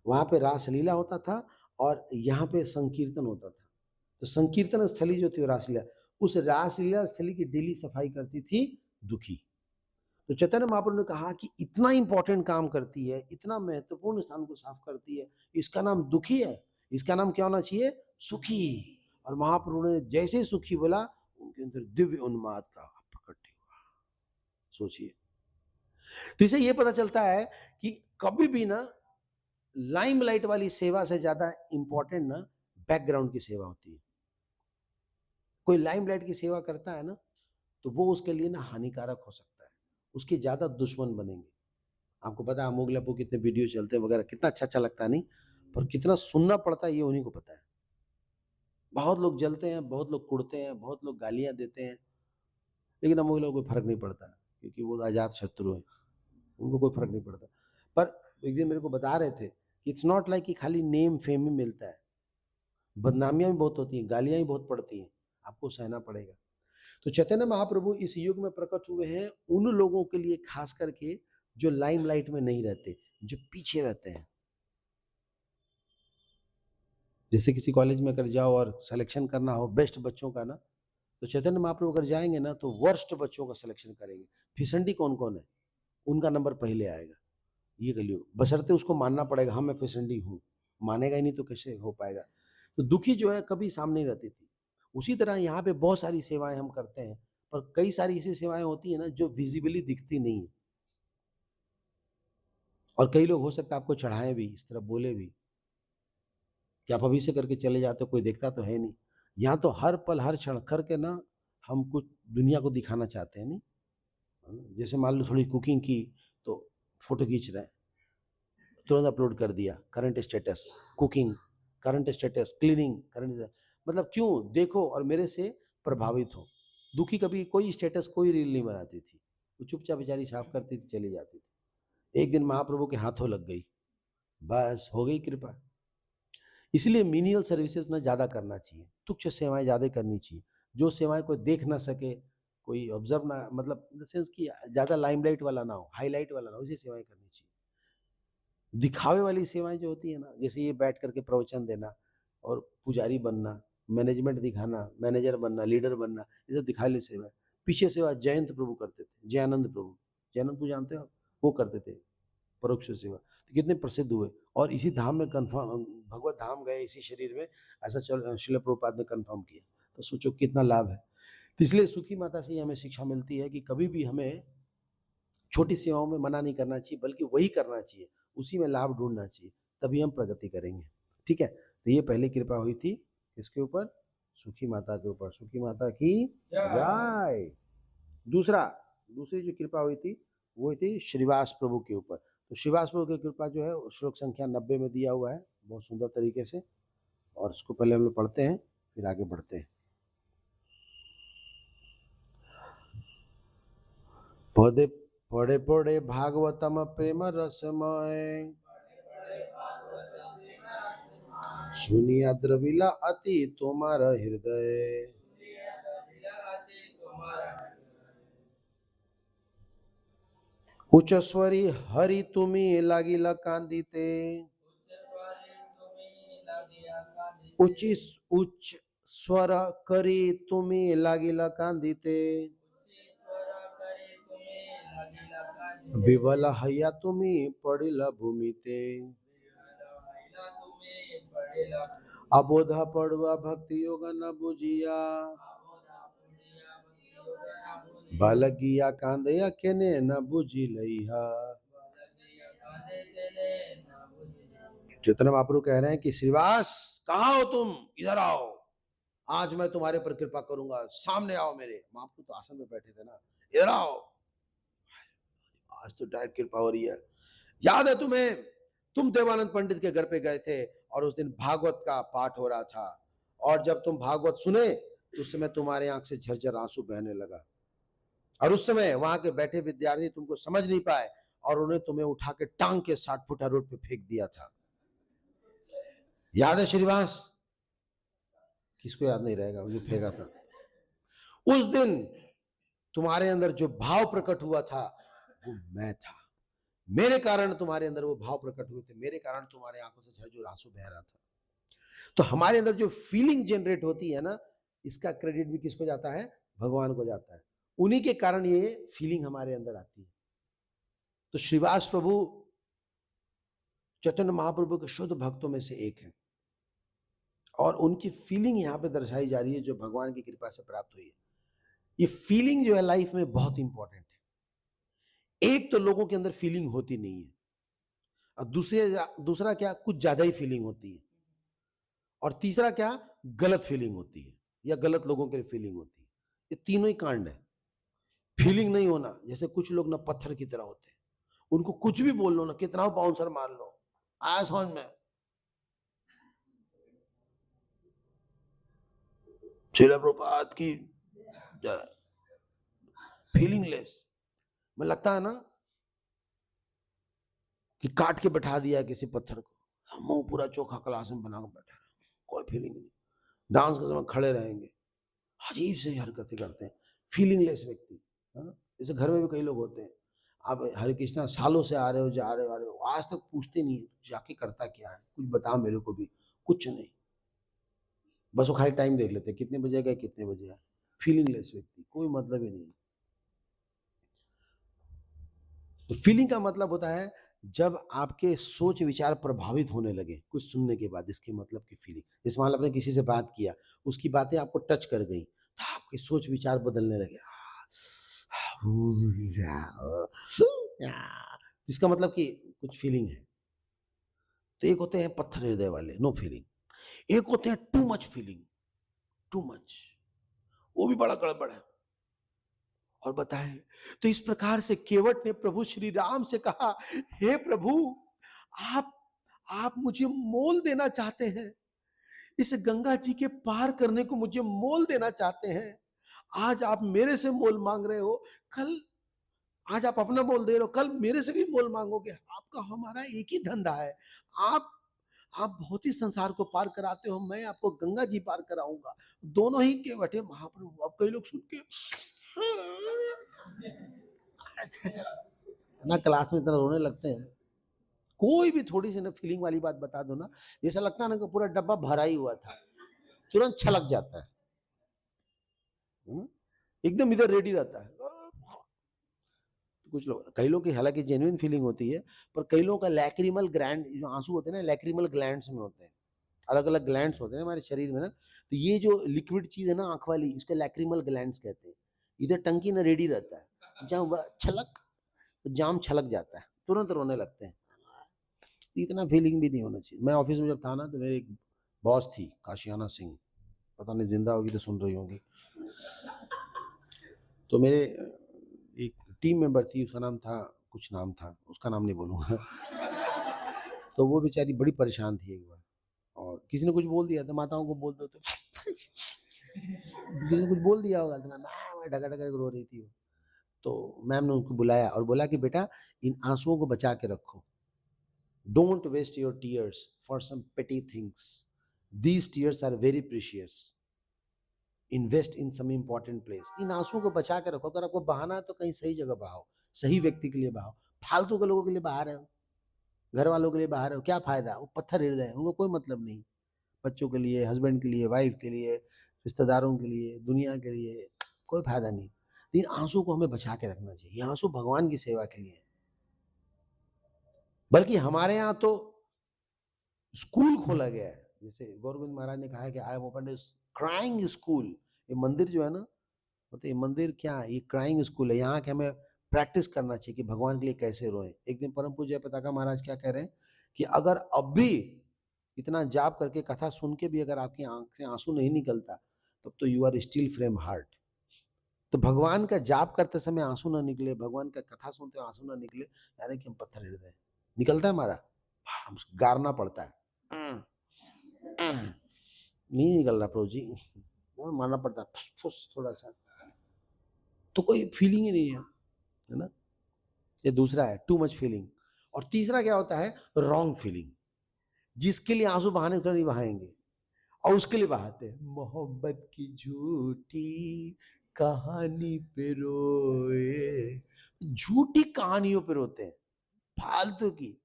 वहां पे रासलीला होता था और यहाँ पे संकीर्तन होता था। तो संकीर्तन स्थली जो थी रासलीला, उस रासलीला स्थली की डेली सफाई करती थी दुखी। तो चैतन्य महाप्रभु ने कहा कि इतना इंपॉर्टेंट काम करती है, इतना महत्वपूर्ण स्थान को साफ करती है, इसका नाम दुखी है, इसका नाम क्या होना चाहिए? सुखी। और महाप्रभु ने जैसे ही सुखी बोला, उनके अंदर दिव्य उन्माद का प्रकट हुआ। सोचिए, तो इसे ये पता चलता है कि कभी भी ना लाइमलाइट वाली सेवा से ज्यादा इंपॉर्टेंट ना बैकग्राउंड की सेवा होती है। कोई लाइमलाइट की सेवा करता है ना, तो वो उसके लिए ना हानिकारक हो सकता है, उसके ज्यादा दुश्मन बनेंगे। आपको पता है अमोघ लपो कितने वीडियो चलते हैं वगैरह, कितना अच्छा अच्छा लगता है नहीं, पर कितना सुनना पड़ता है ये उन्हीं को पता है। बहुत लोग जलते हैं, बहुत लोग कुड़ते हैं, बहुत लोग गालियां देते हैं, लेकिन हम लोगों को कोई फर्क नहीं पड़ता, क्योंकि वो आजाद शत्रु है, उनको कोई फर्क नहीं पड़ता। पर एक दिन मेरे को बता रहे थे कि इट्स नॉट लाइक कि खाली नेम फेम ही मिलता है, बदनामियां भी बहुत होती हैं, गालियां भी बहुत पड़ती हैं, आपको सहना पड़ेगा। तो चैतन्य महाप्रभु इस युग में प्रकट हुए हैं उन लोगों के लिए, खास करके जो लाइमलाइट में नहीं रहते, जो पीछे रहते हैं। जैसे किसी कॉलेज में अगर जाओ और सिलेक्शन करना हो बेस्ट बच्चों का ना, तो चैतन्य महाप्रभु अगर जाएंगे ना तो वर्स्ट बच्चों का सिलेक्शन करेंगे। फिसंडी कौन कौन है, उनका नंबर पहले आएगा। ये कलियुग, बशर्ते उसको मानना पड़ेगा, हाँ मैं फिसंडी हूँ, मानेगा ही नहीं तो कैसे हो पाएगा। तो दुखी जो है कभी सामने नहीं रहती थी। उसी तरह यहाँ पे बहुत सारी सेवाएं हम करते हैं, पर कई सारी ऐसी सेवाएं होती है ना जो विजिबली दिखती नहीं है, और कई लोग हो सकता है आपको चढ़ाएं भी, इस तरह बोले भी कि आप अभी से करके चले जाते हो, कोई देखता तो है नहीं। यहाँ तो हर पल हर क्षण करके ना हम कुछ दुनिया को दिखाना चाहते हैं, नहीं? जैसे मान लो थोड़ी कुकिंग की तो फोटो खींच रहे हैं, तुरंत अपलोड कर दिया, current status cooking, current status cleaning, current, मतलब क्यों, देखो और मेरे से प्रभावित हो। दुखी कभी कोई स्टेटस कोई रील नहीं बनाती थी, वो चुपचाप बेचारी साफ करती थी, चली जाती थी। एक दिन महाप्रभु के हाथों लग गई, बस हो गई कृपा। इसलिए मिनियल सर्विसेज ना ज़्यादा करना चाहिए, तुच्छ सेवाएं ज़्यादा करनी चाहिए, जो सेवाएं कोई देख ना सके, कोई ऑब्जर्व ना, मतलब इन द सेंस कि ज़्यादा लाइमलाइट वाला ना हो, हाईलाइट वाला ना हो, ऐसी सेवाएं करनी चाहिए। दिखावे वाली सेवाएं जो होती है ना, जैसे ये बैठ करके प्रवचन देना और पुजारी बनना, मैनेजमेंट दिखाना, मैनेजर बनना, लीडर बनना, ये सब दिखावे वाली सेवा है। पीछे सेवा जयंत प्रभु करते थे, जयानंद प्रभु, जयानंद प्रभु जानते हो, वो करते थे परोक्ष सेवा, तो कितने प्रसिद्ध हुए। और इसी धाम में कन्फर्म, भगवत धाम गए इसी शरीर में, ऐसा चल शिल प्रभुपाद ने कन्फर्म किया। तो सोचो कितना लाभ है। तो इसलिए सुखी माता से हमें शिक्षा मिलती है कि कभी भी हमें छोटी सेवाओं में मना नहीं करना चाहिए, बल्कि वही करना चाहिए, उसी में लाभ ढूंढना चाहिए, तभी हम प्रगति करेंगे। ठीक है, तो ये पहली कृपा हुई थी किसके ऊपर, सुखी माता के ऊपर, सुखी माता की जय। दूसरा, दूसरी जो कृपा हुई थी वो हुई थी श्रीवास प्रभु के ऊपर। तो श्रीवास प्रभु की कृपा जो है श्लोक संख्या 90 में दिया हुआ है बहुत सुंदर तरीके से, और उसको पहले हम लोग पढ़ते हैं फिर आगे बढ़ते हैं। पदे पढ़े पढ़े भागवतम प्रेम रसमय, सुनिया द्रविला अति तुम्हारा हृदय। उच्च स्वरी हरि तुम्ही लागिला कांदिते, उच्च उच्च स्वर करी तुम्ही लागिला कांदिते, विवल हया तुम्ही पडिला भूमिते। अबोध पड़ुआ भक्ति योग न बुझिया, बालगिया कांदया केने न बुझी लइहा। चैतन्य महाप्रभु कह रहे हैं कि श्रीवास कहाँ हो तुम, इधर आओ, आज मैं तुम्हारे पर कृपा करूंगा, सामने आओ मेरे। महाप्रभु तो आसन में बैठे थे ना, इधर आओ, आज तो डायरेक्ट कृपा हो रही है। याद है तुम्हें, तुम देवानंद पंडित के घर पे गए थे और उस दिन भागवत का पाठ हो रहा था, और जब तुम भागवत सुने उस समय तुम्हारे आंख से झरझर आंसू बहने लगा, और उस समय वहां के बैठे विद्यार्थी तुमको समझ नहीं पाए और उन्हें तुम्हें उठा के टांग के 60 फुटा रोड पे फेंक दिया था। याद है श्रीवास? किसको याद नहीं रहेगा, वो जो फेंका था। उस दिन तुम्हारे अंदर जो भाव प्रकट हुआ था वो मैं था, मेरे कारण तुम्हारे अंदर वो भाव प्रकट हुए थे, मेरे कारण तुम्हारे आंखों से झरझर आंसू बह रहा था। तो हमारे अंदर जो फीलिंग जनरेट होती है ना, इसका क्रेडिट भी किसको जाता है, भगवान को जाता है, उन्हीं के कारण ये फीलिंग हमारे अंदर आती है। तो श्रीवास प्रभु चैतन्य महाप्रभु के शुद्ध भक्तों में से एक है, और उनकी फीलिंग यहाँ पे दर्शाई जा रही है जो भगवान की कृपा से प्राप्त हुई है। ये फीलिंग जो है लाइफ में बहुत इंपॉर्टेंट है। एक तो लोगों के अंदर फीलिंग होती नहीं है, और दूसरा क्या, कुछ ज्यादा ही फीलिंग होती है, और तीसरा क्या, गलत फीलिंग होती है या गलत लोगों के लिए फीलिंग होती है। ये तीनों ही कांड है। फीलिंग नहीं होना, जैसे कुछ लोग ना पत्थर की तरह होते हैं, उनको कुछ भी बोल लो ना, कितना बाउंसर मार लो, आया समझ में, श्रील प्रभुपाद की फीलिंगलेस। मैं लगता है ना कि काट के बैठा दिया किसी पत्थर को, मुंह पूरा चोखा क्लास में बना कर बैठा, कोई फीलिंग नहीं। डांस के समय खड़े रहेंगे, अजीब से हरकतें करते हैं, फीलिंगलेस व्यक्ति। जैसे घर में भी कई लोग होते हैं, आप हरे कृष्णा सालों से आ रहे हो, जा रहे हो, आ रहे हो, आज तक पूछते नहीं जाके करता क्या है, कुछ बता मेरे को भी, कुछ नहीं, बस वो खाली टाइम देख लेते, कितने बजे गए कितने बजे आए। फीलिंगलेस व्यक्ति, कोई मतलब ही नहीं। तो फीलिंग का मतलब होता है जब आपके सोच विचार प्रभावित होने लगे कुछ सुनने के बाद, इसके मतलब की फीलिंग। जैसे मान लो आपने किसी से बात किया, उसकी बातें आपको टच कर गई, तो आपके सोच विचार बदलने लगे, इसका मतलब कि कुछ फीलिंग है। तो एक होते हैं पत्थर हृदय वाले, नो फीलिंग। एक होते हैं too much feeling, too much, वो भी बड़ा गड़बड़ है। और बताएं, तो इस प्रकार से केवट ने प्रभु श्री राम से कहा, हे प्रभु, आप मुझे मोल देना चाहते हैं, इस गंगा जी के पार करने को मुझे मोल देना चाहते हैं। आज आप मेरे से मोल मांग रहे हो, कल आज आप अपना मोल दे रहे हो, कल मेरे से भी मोल मांगोगे। आपका हमारा एक ही धंधा है। आप भौतिक संसार को पार कराते हो, मैं आपको गंगा जी पार कराऊंगा। दोनों ही केवट है महाप्रभु। अब कई लोग सुन के ना क्लास में इतना रोने लगते हैं। कोई भी थोड़ी सी ना फीलिंग वाली बात बता दो ना, ऐसा लगता है ना कि पूरा डब्बा भरा ही हुआ था, तुरंत छलक जाता है, एकदम इधर रेडी रहता है। कुछ लोग, कई लोग की हालांकि जेन्युइन फीलिंग होती है, पर कई लोगों का लैक्रिमल ग्लैंड, जो आंसू होते हैं ना, लैक्रिमल ग्लैंड्स में होते हैं। अलग अलग ग्लैंड्स होते हैं हमारे शरीर में ना, तो ये जो लिक्विड चीज है ना आंख वाली, इसको लैक्रिमल ग्लैंड्स कहते हैं। इधर टंकी ना रेडी रहता है, जब छलक, जाम छलक जाता है, तुरंत रोने लगते हैं। इतना फीलिंग भी नहीं होना चाहिए। मैं ऑफिस में जब था ना, तो मेरी एक बॉस थी काशियाना सिंह, पता नहीं जिंदा होगी तो सुन रही होंगी। तो मेरे एक टीम मेंबर थी, उसका नाम था, कुछ नाम था, उसका नाम नहीं बोलूँगा। तो वो बेचारी बड़ी परेशान थी एक बार, और किसी ने कुछ बोल दिया था, माताओं को बोल दो तो किसी ने कुछ बोल दिया होगा, तो मैं ढका ढका रो रही थी। तो मैम ने उनको बुलाया और बोला कि बेटा, इन आंसुओं को बचा के रखो, don't waste your tears for some petty things, these tears are very precious, invest in some important place. इन आंसुओं को बचा के रखो, अगर आपको बहाना है तो कहीं सही जगह बहाओ, सही व्यक्ति के लिए बहाओ। फालतू के लोगों के लिए बहा रहे हो, घर वालों के लिए बहा रहे हो, क्या फायदा? वो पत्थर हृदय है, उनको कोई मतलब नहीं। बच्चों के लिए, हस्बैंड के लिए, वाइफ के लिए, रिश्तेदारों के लिए, दुनिया के लिए, कोई फायदा नहीं। इन आंसू को हमें बचा के रखना चाहिए। ये आंसू भगवान की सेवा के लिए है। बल्कि हमारे यहाँ तो स्कूल खोला गया है, जैसे गौरगोविंद महाराज ने कहा है कि I have opened a crying school. ये मंदिर जो है ना, मतलब ये मंदिर क्या है, ये क्राइंग स्कूल है। यहाँ के हमें प्रैक्टिस करना चाहिए कि भगवान के लिए कैसे रोएं। एक दिन परम पूज्य पताका महाराज क्या कह रहे हैं कि अगर अब भी इतना जाप करके कथा सुन के भी अगर आपकी आंख से आंसू नहीं निकलता, तब तो you are still frame heart. तो भगवान का जाप करते समय आंसू ना निकले, भगवान का कथा सुनते आंसू ना निकले, यानी कि हम पत्थर हृदय। निकलता है हमारा, गारना पड़ता है, नहीं निकल रहा प्रभु जी, मारना पड़ता है फुस फुस थोड़ा सा, तो कोई फीलिंग ही नहीं है ना। ये दूसरा है टू मच फीलिंग। और तीसरा क्या होता है, रॉन्ग फीलिंग, जिसके लिए आंसू बहाने उसका नहीं बहाएंगे, और उसके लिए बहाते हैं। मोहब्बत की झूठी कहानी पे रोए, झूठी कहानियों पे रोते हैं, फालतू की,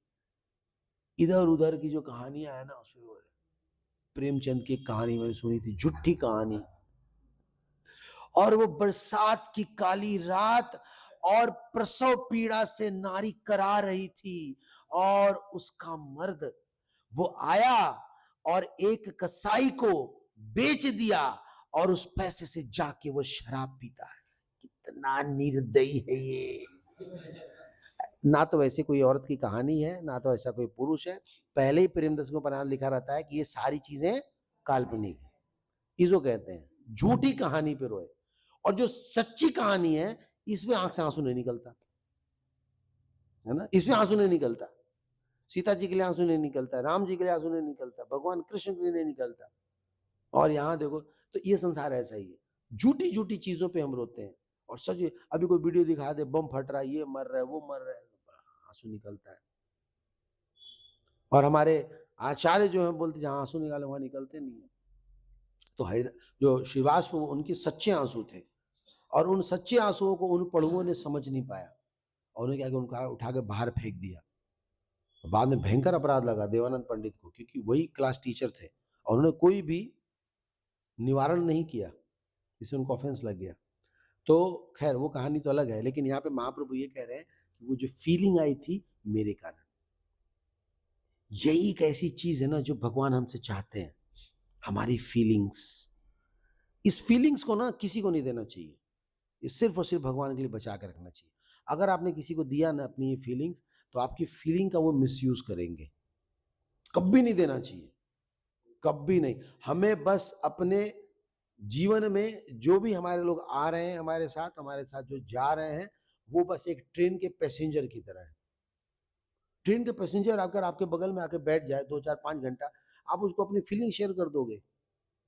इधर उधर की जो कहानियां है ना, उसमें रो रहे। प्रेमचंद की कहानी मैंने सुनी थी, झूठी कहानी, और वो बरसात की काली रात और प्रसव पीड़ा से नारी करा रही थी, और उसका मर्द वो आया और एक कसाई को बेच दिया, और उस पैसे से जाके वो शराब पीता है। कितना निर्दयी है ये। ना तो वैसे कोई औरत की कहानी है, ना तो ऐसा कोई पुरुष है। पहले ही प्रेमदर्शन को बना लिखा रहता है कि ये सारी चीजें काल्पनिक है। इसको कहते हैं झूठी कहानी पे रोए। और जो सच्ची कहानी है, इसमें आंख से आंसू नहीं निकलता, है ना, इसमें आंसू नहीं निकलता। सीता जी के लिए आंसू नहीं निकलता, राम जी के लिए आंसू नहीं निकलता, भगवान कृष्ण के लिए नहीं निकलता। और यहाँ देखो, तो ये संसार ऐसा ही है, झूठी झूठी चीजों पे हम रोते हैं। और सच, अभी कोई वीडियो दिखा दे, बम फट रहा है, ये मर रहा है, वो मर रहा है, आंसू निकलता है। और हमारे आचार्य जो है बोलते जहां आंसू निकाले वहां निकलते नहीं है। तो जो श्रीवास उनके सच्चे आंसू थे, और उन सच्चे आंसुओं को उन पढ़ुओं ने समझ नहीं पाया, और उन्हें क्या किया, उनका उठा के बाहर फेंक दिया। बाद में भयंकर अपराध लगा देवानंद पंडित को, क्योंकि वही क्लास टीचर थे और उन्होंने कोई भी निवारण नहीं किया, इससे उनको ऑफेंस लग गया। तो खैर वो कहानी तो अलग है, लेकिन यहाँ पे महाप्रभु ये कह रहे हैं कि वो जो फीलिंग आई थी मेरे कारण, यही एक ऐसी चीज है ना जो भगवान हमसे चाहते हैं, हमारी फीलिंग्स। इस फीलिंग्स को ना किसी को नहीं देना चाहिए, ये सिर्फ और सिर्फ भगवान के लिए बचा के रखना चाहिए। अगर आपने किसी को दिया ना अपनी ये फीलिंग्स, तो आपकी फीलिंग का वो मिसयूज करेंगे। कभी नहीं देना चाहिए, कभी नहीं। हमें बस अपने जीवन में जो भी हमारे लोग आ रहे हैं हमारे साथ जो जा रहे हैं, वो बस एक ट्रेन के पैसेंजर की तरह है। ट्रेन के पैसेंजर अगर आपके बगल में आके बैठ जाए 2 4 5 घंटा, आप उसको अपनी फीलिंग शेयर कर दोगे,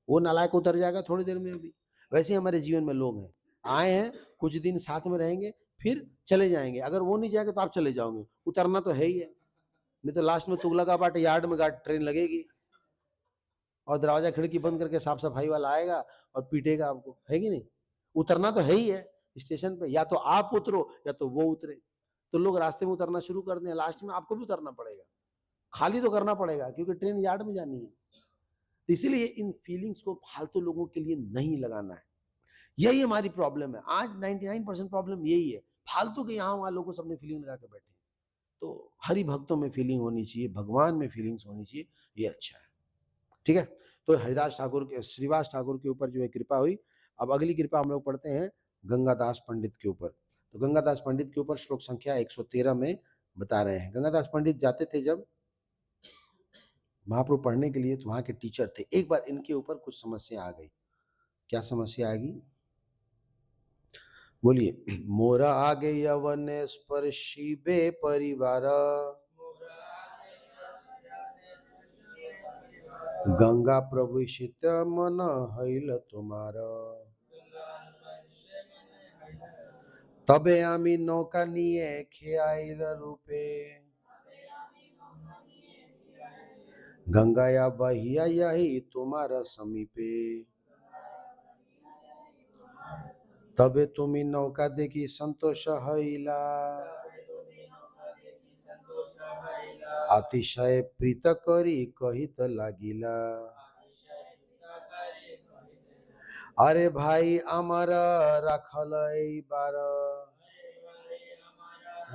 वो नालायक उतर जाएगा थोड़ी देर में। अभी वैसे ही हमारे जीवन में लोग हैं, आए हैं, कुछ दिन साथ में रहेंगे, फिर चले जाएंगे। अगर वो नहीं जाएगा तो आप चले जाओगे, उतरना तो है ही है। नहीं तो लास्ट में तुगलकाबाद यार्ड में ट्रेन लगेगी, और दरवाजा खिड़की बंद करके साफ सफाई वाला आएगा और पीटेगा आपको, है कि नहीं? उतरना तो है ही है स्टेशन पे, या तो आप उतरो या तो वो उतरे। तो लोग रास्ते में उतरना शुरू कर दें, लास्ट में आपको भी उतरना पड़ेगा, खाली तो करना पड़ेगा, क्योंकि ट्रेन यार्ड में जानी है। तो इसीलिए इन फीलिंग्स को फालतू लोगों के लिए नहीं लगाना है। यही हमारी प्रॉब्लम है आज, 99% प्रॉब्लम यही है, फालतू के यहाँ वहां लोगों से अपनी फीलिंग लगा के बैठे। तो हरि भक्तों में फीलिंग होनी चाहिए, भगवान में फीलिंग्स होनी चाहिए, ये अच्छा है। ठीक है, तो हरिदास ठाकुर के, श्रीवास ठाकुर के ऊपर जो है कृपा हुई। अब अगली कृपा हम लोग पढ़ते हैं गंगादास पंडित के ऊपर। तो गंगादास पंडित के ऊपर श्लोक संख्या 113 में बता रहे हैं। गंगादास पंडित जाते थे जब महाप्रभु पढ़ने के लिए, तो वहां के टीचर थे, एक बार इनके ऊपर कुछ समस्या आ गई। क्या समस्या आ गई? बोलिए। मोरा आगे यवन स्पर्शी बे परिवार, गंगा प्रभुषित मन हईल तुम्हारा, तबे आमी नौका निये खेआइल रूपे, गंगाया बहिया यही तुम्हारा समीपे, तबे तुमी नौका देखी संतोष हईला, अतिशय प्रीत करी कहित लागिला, अरे भाई अमर राखल बार,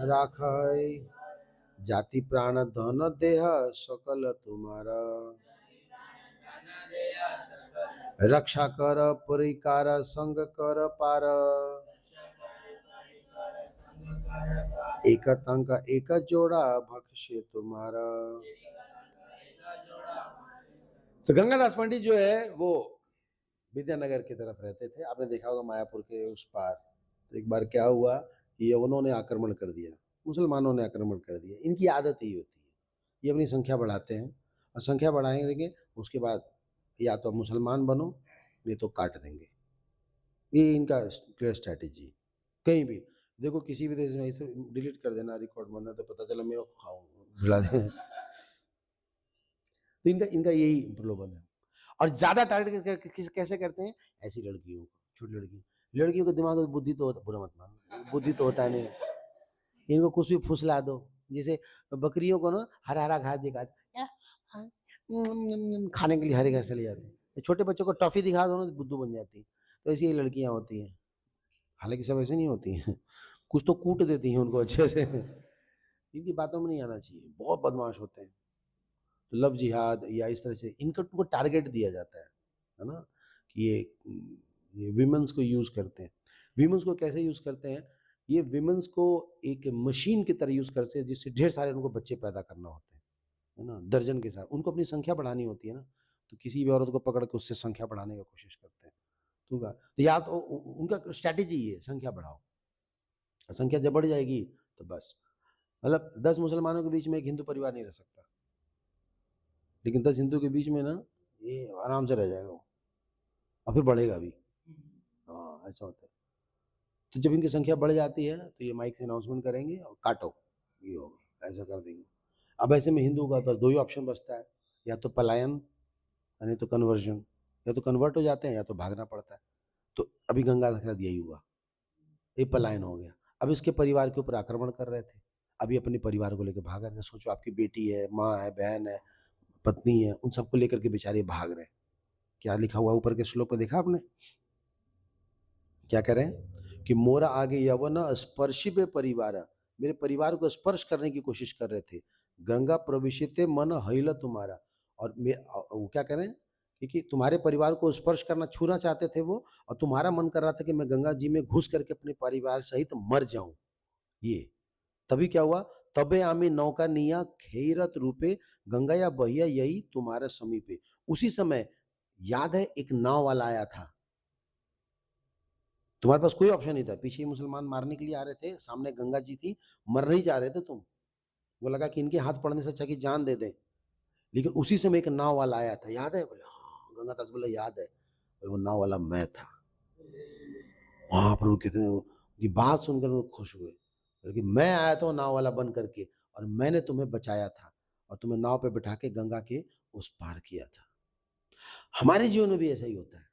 राख जाति प्राण धन देह सकल तुम्हारा, रक्षा कर परिकार संग कर पार, एक तंक एक जोड़ा भक्ष्य तुम्हारा। तो गंगादास पंडित जो है वो विद्यानगर की तरफ रहते थे, आपने देखा होगा मायापुर के उस पार। तो एक बार क्या हुआ कि यवनों ने आक्रमण कर दिया, मुसलमानों ने आक्रमण कर दिया। इनकी आदत ही होती है, ये अपनी संख्या बढ़ाते हैं, और संख्या बढ़ाएंगे उसके बाद या तो मुसलमान बनो, नहीं तो काट देंगे। ये इनका क्लियर स्ट्रैटेजी। कहीं भी देखो, किसी भी देश में ऐसे डिलीट कर देना रिकॉर्ड बनना, तो पता चला मेरे खाओ भिड़ा दे। तो इनका इनका यही प्रलोभन है। और ज्यादा टारगेट कैसे करते हैं? ऐसी लड़कियों को, छोटी लड़कियों के दिमाग में बुद्धि तो होता, बुरा मत मानो, बुद्धि तो होता नहीं, इनको कुछ भी फुसला दो। जैसे बकरियों को ना हरा हरा घास दिखा, खाने के लिए हरे घास चले जाते हैं। छोटे बच्चों को टॉफी दिखा दो ना तो बुद्धू बन जाती है। तो ऐसी लड़कियां होती हैं, हालांकि सब ऐसे नहीं होती हैं, कुछ तो कूट देती हैं उनको अच्छे से। इनकी बातों में नहीं आना चाहिए, बहुत बदमाश होते हैं। तो लव जिहाद या इस तरह से इनको टारगेट दिया जाता है ना, कि ये विमेंस को यूज करते हैं। विमेंस को कैसे यूज करते हैं? ये विमेंस को एक मशीन की तरह यूज करते हैं, जिससे ढेर सारे उनको बच्चे पैदा करना होते हैं, है ना, दर्जन के साथ। उनको अपनी संख्या बढ़ानी होती है ना, तो किसी भी औरत को पकड़ के उससे संख्या बढ़ाने की कोशिश करते हैं। तो या तो उनका स्ट्रैटेजी ये है, संख्या बढ़ाओ, और संख्या जब बढ़ जाएगी तो बस, मतलब 10 मुसलमानों के बीच में एक हिंदू परिवार नहीं रह सकता, लेकिन 10 हिंदू के बीच में ना ये आराम से रह जाएगा वो। और फिर बढ़ेगा भी। हाँ, ऐसा होता है। तो जब इनकी संख्या बढ़ जाती है तो ये माइक से अनाउंसमेंट करेंगे और काटो, ये होगा, ऐसा कर देंगे। अब ऐसे में हिंदू का बस दो ही ऑप्शन बचता है, या तो पलायन यानी तो कन्वर्जन, या तो कन्वर्ट हो जाते हैं या तो भागना पड़ता है। तो अभी गंगा के साथ यही हुआ, ये पलायन हो गया। अब इसके परिवार के ऊपर आक्रमण कर रहे थे, अभी अपने परिवार को लेकर भाग रहे थे। सोचो आपकी बेटी है, माँ है, बहन है, पत्नी है, उन सबको लेकर के बेचारे भाग रहे हैं। क्या लिखा हुआ ऊपर के श्लोक में देखा आपने? क्या कह रहे हैं कि मोरा आगे यवन स्पर्शी पे परिवार, मेरे परिवार को स्पर्श करने की कोशिश कर रहे थे। गंगा प्रविशिते मन हईल तुम्हारा, और वो क्या कह रहे हैं कि तुम्हारे परिवार को स्पर्श करना, छूना चाहते थे वो, और तुम्हारा मन कर रहा था कि मैं गंगा जी में घुस करके अपने परिवार सहित मर जाऊं। ये तभी क्या हुआ, तबे आमी नौका निया खेरत रूपे गंगा या बहिया यही तुम्हारे समीपे। उसी समय याद है एक नाव वाला आया था, तुम्हारे पास कोई ऑप्शन नहीं था, पीछे मुसलमान मारने के लिए आ रहे थे, सामने गंगा जी थी, मर नहीं जा रहे थे तुम, वो लगा कि इनके हाथ पड़ने से अच्छा कि जान दे दें। लेकिन उसी समय एक नाव वाला आया था, याद है? बोले हाँ, गंगादास बोला याद है, वो नाव वाला मैं था। वहां पर वो कितने की बात सुनकर वो खुश हुए, क्योंकि मैं आया था नाव वाला बन करके, और मैंने तुम्हें बचाया था और तुम्हें नाव पे बिठा के गंगा के उस पार किया था। हमारे जीवन में भी ऐसा ही होता है,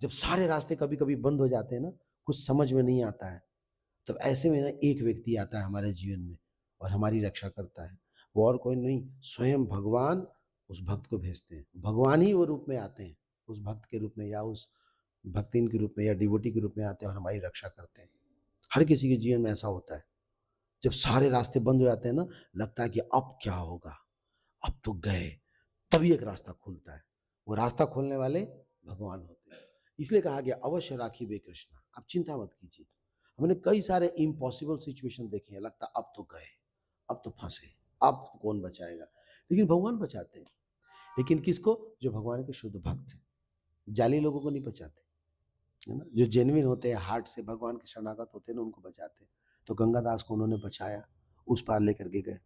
जब सारे रास्ते कभी कभी बंद हो जाते हैं ना, कुछ समझ में नहीं आता है, तो ऐसे में ना एक व्यक्ति आता है हमारे जीवन में और हमारी रक्षा करता है। वो और कोई नहीं, स्वयं भगवान उस भक्त को भेजते हैं। भगवान ही वो रूप में आते हैं, उस भक्त के रूप में या उस भक्तिन के रूप में या डिवोटी के रूप में आते हैं और हमारी रक्षा करते हैं। हर किसी के जीवन में ऐसा होता है, जब सारे रास्ते बंद हो जाते हैं ना, लगता है कि अब क्या होगा, अब तो गए, तभी एक रास्ता खुलता है। वो रास्ता खोलने वाले भगवान होते हैं। इसलिए कहा गया अवश्य राखी बे कृष्णा, आप चिंता मत कीजिए। हमने कई सारे इम्पॉसिबल सिचुएशन देखे हैं, लगता अब तो गए, अब तो फंसे, अब तो कौन बचाएगा, लेकिन भगवान बचाते हैं। लेकिन किसको? जो भगवान के शुद्ध भक्त हैं, जाली लोगों को नहीं बचाते, है ना। जो जेन्युइन होते हैं, हार्ट से भगवान के शरणागत होते हैं ना, उनको बचाते हैं। तो गंगादास को उन्होंने बचाया, उस पार लेकर के गए।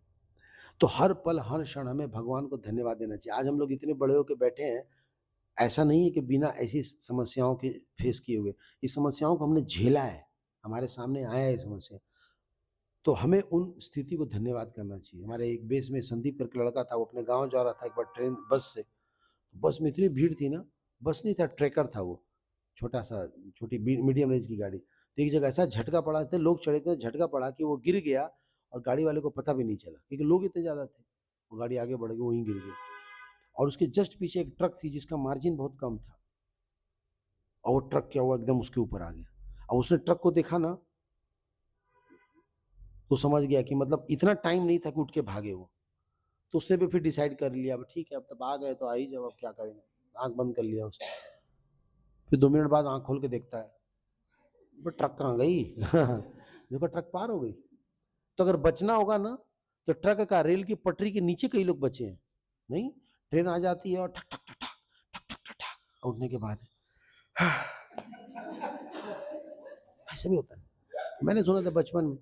तो हर पल हर क्षण हमें भगवान को धन्यवाद देना चाहिए। आज हम लोग इतने बड़े होकर बैठे हैं, ऐसा नहीं है कि बिना ऐसी समस्याओं के फेस किए हुए, इस समस्याओं को हमने झेला है, हमारे सामने आया है ये समस्या, तो हमें उन स्थिति को धन्यवाद करना चाहिए। हमारे एक बेस में संदीप करके लड़का था, वो अपने गांव जा रहा था एक बार ट्रेन बस से, बस में इतनी भीड़ थी ना, बस नहीं था, ट्रैकर था वो, छोटा सा, छोटी मीडियम रेंज की गाड़ी। तो एक जगह ऐसा झटका पड़ा, इतने लोग चढ़े थे, झटका पड़ा कि वो गिर गया और गाड़ी वाले को पता भी नहीं चला, क्योंकि लोग इतने ज़्यादा थे। वो गाड़ी आगे बढ़ गई, वहीं गिर गई, और उसके जस्ट पीछे एक ट्रक थी जिसका मार्जिन बहुत कम था, और वो ट्रक क्या हुआ, एकदम उसके ऊपर आ गया। और उसने ट्रक को देखा ना, तो समझ गया कि मतलब इतना टाइम नहीं था कि उठ के भागे वो। तो उसने भी फिर डिसाइड कर लिया, अब ठीक है, अब तब आ गए तो आ ही जाओ, अब क्या करेंगे, आंख बंद कर लिया उसने। फिर 2 मिनट बाद आंख खोल के देखता है, वो ट्रक कहाँ गई देखो ट्रक पार हो गई। तो अगर बचना होगा ना, तो ट्रक का रेल की पटरी के नीचे कई लोग बचे हैं, नहीं, ट्रेन आ जाती है और ठक ठक ठक ठक ठक ठक ठक उठने के बाद ऐसे भी होता है। मैंने सुना था बचपन में,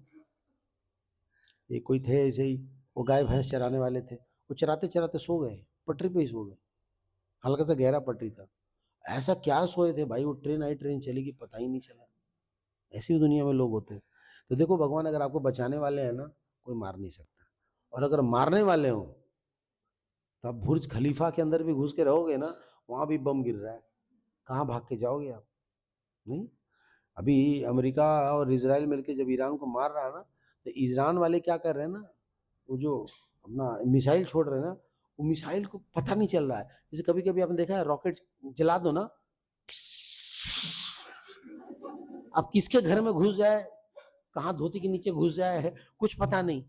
ये कोई थे ऐसे ही, वो गाय भैंस चराने वाले थे, वो चराते चराते सो गए, पटरी पे ही सो गए, हल्का सा गहरा पटरी था। ऐसा क्या सोए थे भाई, वो ट्रेन आई, ट्रेन चलेगी, पता ही नहीं चला। ऐसी भी दुनिया में लोग होते हैं। तो देखो भगवान अगर आपको बचाने वाले हैं ना, कोई मार नहीं सकता, और अगर मारने वाले हो तो आप बुर्ज खलीफा के अंदर भी घुस के रहोगे ना, वहां भी बम गिर रहा है, कहाँ भाग के जाओगे आप? नहीं। अभी अमेरिका और इजराइल मिलके जब ईरान को मार रहा है ना, तो ईरान वाले क्या कर रहे हैं ना, वो जो अपना मिसाइल छोड़ रहे हैं ना, वो मिसाइल को पता नहीं चल रहा है। जैसे कभी कभी आपने देखा है, रॉकेट जला दो ना, अब किसके घर में घुस जाए, कहाँ धोती के नीचे घुस जाए है, कुछ पता नहीं।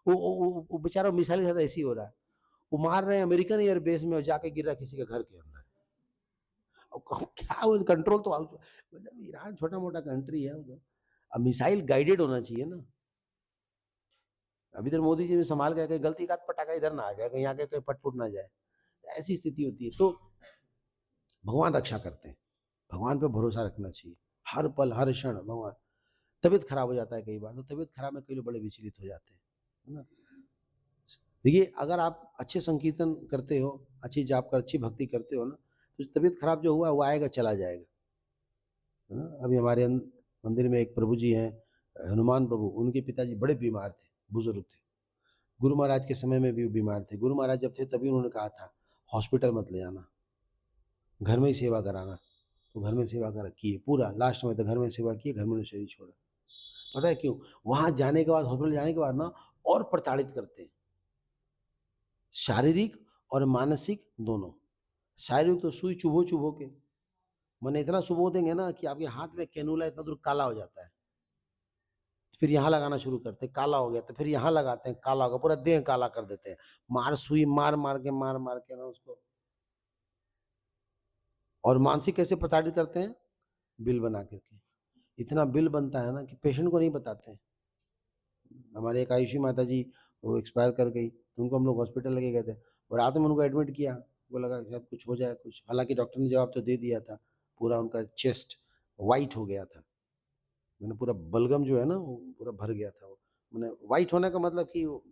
वो बेचारा मिसाइल के साथ ऐसे ही हो रहा है, वो मार रहे हैं अमेरिकन एयर बेस में और जाके गिर रहा है किसी के घर के अंदर। अब क्या वो कंट्रोल तो मतलब ईरान छोटा मोटा कंट्री है उधर, अब मिसाइल गाइडेड होना चाहिए ना। अभी तो मोदी जी ने संभाल के, कहीं गलती का पटाखा इधर ना आ जाए, कहीं आके कहीं पट फुट ना जाए, ऐसी स्थिति होती है। तो भगवान रक्षा करते हैं, भगवान पे भरोसा रखना चाहिए, हर पल हर क्षण भगवान। तबीयत खराब हो जाता है कई बार, तो तबीयत खराब में कई लोग बड़े विचलित हो जाते हैं, है ना। देखिए अगर आप अच्छे संकीर्तन करते हो, अच्छी जाप कर, अच्छी भक्ति करते हो ना, तो तबीयत खराब जो हुआ वो आएगा चला जाएगा। अभी हमारे मंदिर में एक प्रभु जी हैं, हनुमान प्रभु, उनके पिताजी बड़े बीमार थे, बुजुर्ग थे। गुरु महाराज के समय में भी वो बीमार थे। गुरु महाराज जब थे तभी उन्होंने कहा था हॉस्पिटल मत ले जाना, घर में ही सेवा कराना। तो घर में सेवा करा किए, पूरा लास्ट में तो घर में सेवा किए, घर में शरीर छोड़ा। पता है क्यों? वहां जाने के बाद, हॉस्पिटल जाने के बाद ना और प्रताड़ित करते हैं, शारीरिक और मानसिक दोनों। शारीरिक तो सुई चुभो चुभो के, मैंने इतना चुभो देंगे ना कि आपके हाथ में कैनुला इतना दूर काला हो जाता है। फिर यहाँ लगाना शुरू करते हैं, काला हो गया तो फिर यहाँ लगाते हैं, काला हो गया, पूरा देह काला कर देते हैं। सुई मार मार के ना उसको। और मानसिक कैसे प्रताड़ित करते हैं? बिल बना करके। इतना बिल बनता है ना कि पेशेंट को नहीं बताते हैं। हमारे एक आयुषी माता जी, वो एक्सपायर कर गई, तो उनको हम लोग हॉस्पिटल लेके गए थे और रात में उनको एडमिट किया। वो लगा शायद कुछ हो जाए कुछ, हालांकि डॉक्टर ने जवाब तो दे दिया था। पूरा उनका चेस्ट वाइट हो गया था, मैंने पूरा बलगम जो है ना वो पूरा भर गया था। वो मैंने वाइट होने का मतलब कि वो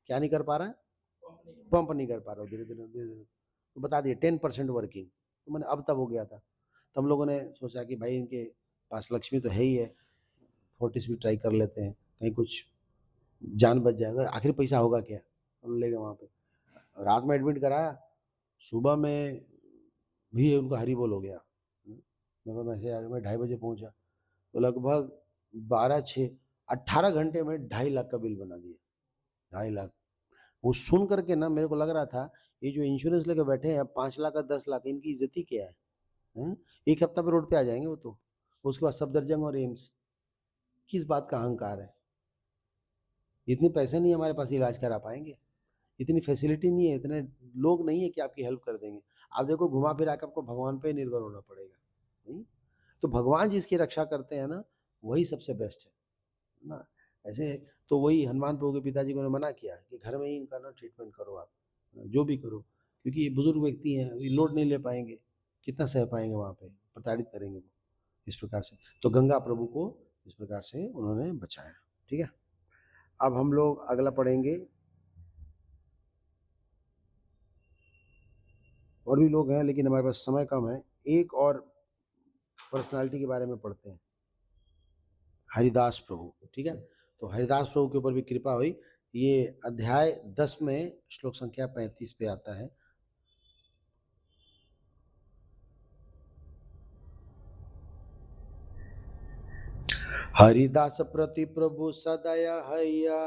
क्या नहीं कर पा रहा है, पंप नहीं कर पा रहा, धीरे धीरे धीरे धीरे। तो बता दिए 10% वर्किंग। तो मैंने अब तब हो गया था। तो हम लोगों ने सोचा कि भाई इनके पास लक्ष्मी तो है ही है, फोर्टिस भी ट्राई कर लेते हैं, कहीं कुछ जान बच जाएगा, आखिर पैसा होगा क्या। हम ले गए वहाँ पे, रात में एडमिट कराया, सुबह में भी उनका हरी बोल हो गया। मैं मैसेज आ गया, मैं 2:30 बजे पहुँचा, तो लगभग 18 घंटे में 2.5 लाख का बिल बना दिया। 2.5 लाख। वो सुन करके ना मेरे को लग रहा था ये जो इंश्योरेंस लेके बैठे हैं 5 लाख का 10 लाख, इनकी इज्जत ही क्या है? एक हफ्ता पे रोड पे आ जाएंगे वो तो। उसके बाद सफदरजंग और एम्स। किस बात का अहंकार है? इतने पैसे नहीं हमारे पास इलाज करा पाएंगे, इतनी फैसिलिटी नहीं है, इतने लोग नहीं है कि आपकी हेल्प कर देंगे। आप देखो घुमा फिरा के आपको भगवान पे निर्भर होना पड़ेगा। नहीं तो भगवान जिसकी रक्षा करते हैं ना वही सबसे बेस्ट है ना। ऐसे तो वही हनुमान प्रभु के पिताजी को मना किया कि घर में ही इनका ना ट्रीटमेंट करो, आप जो भी करो, क्योंकि ये बुजुर्ग व्यक्ति हैं, अभी लोड नहीं ले पाएंगे, कितना सह पाएंगे, वहाँ पे प्रताड़ित करेंगे वो इस प्रकार से। तो गंगा प्रभु को इस प्रकार से उन्होंने बचाया। ठीक है, अब हम लोग अगला पढ़ेंगे। और भी लोग हैं लेकिन हमारे पास समय कम है। एक और पर्सनालिटी के बारे में पढ़ते हैं, हरिदास प्रभु। ठीक है, तो हरिदास प्रभु के ऊपर भी कृपा हुई। ये अध्याय 10 में श्लोक संख्या 35 पे आता है। हरिदास प्रति प्रभु सदया हैया,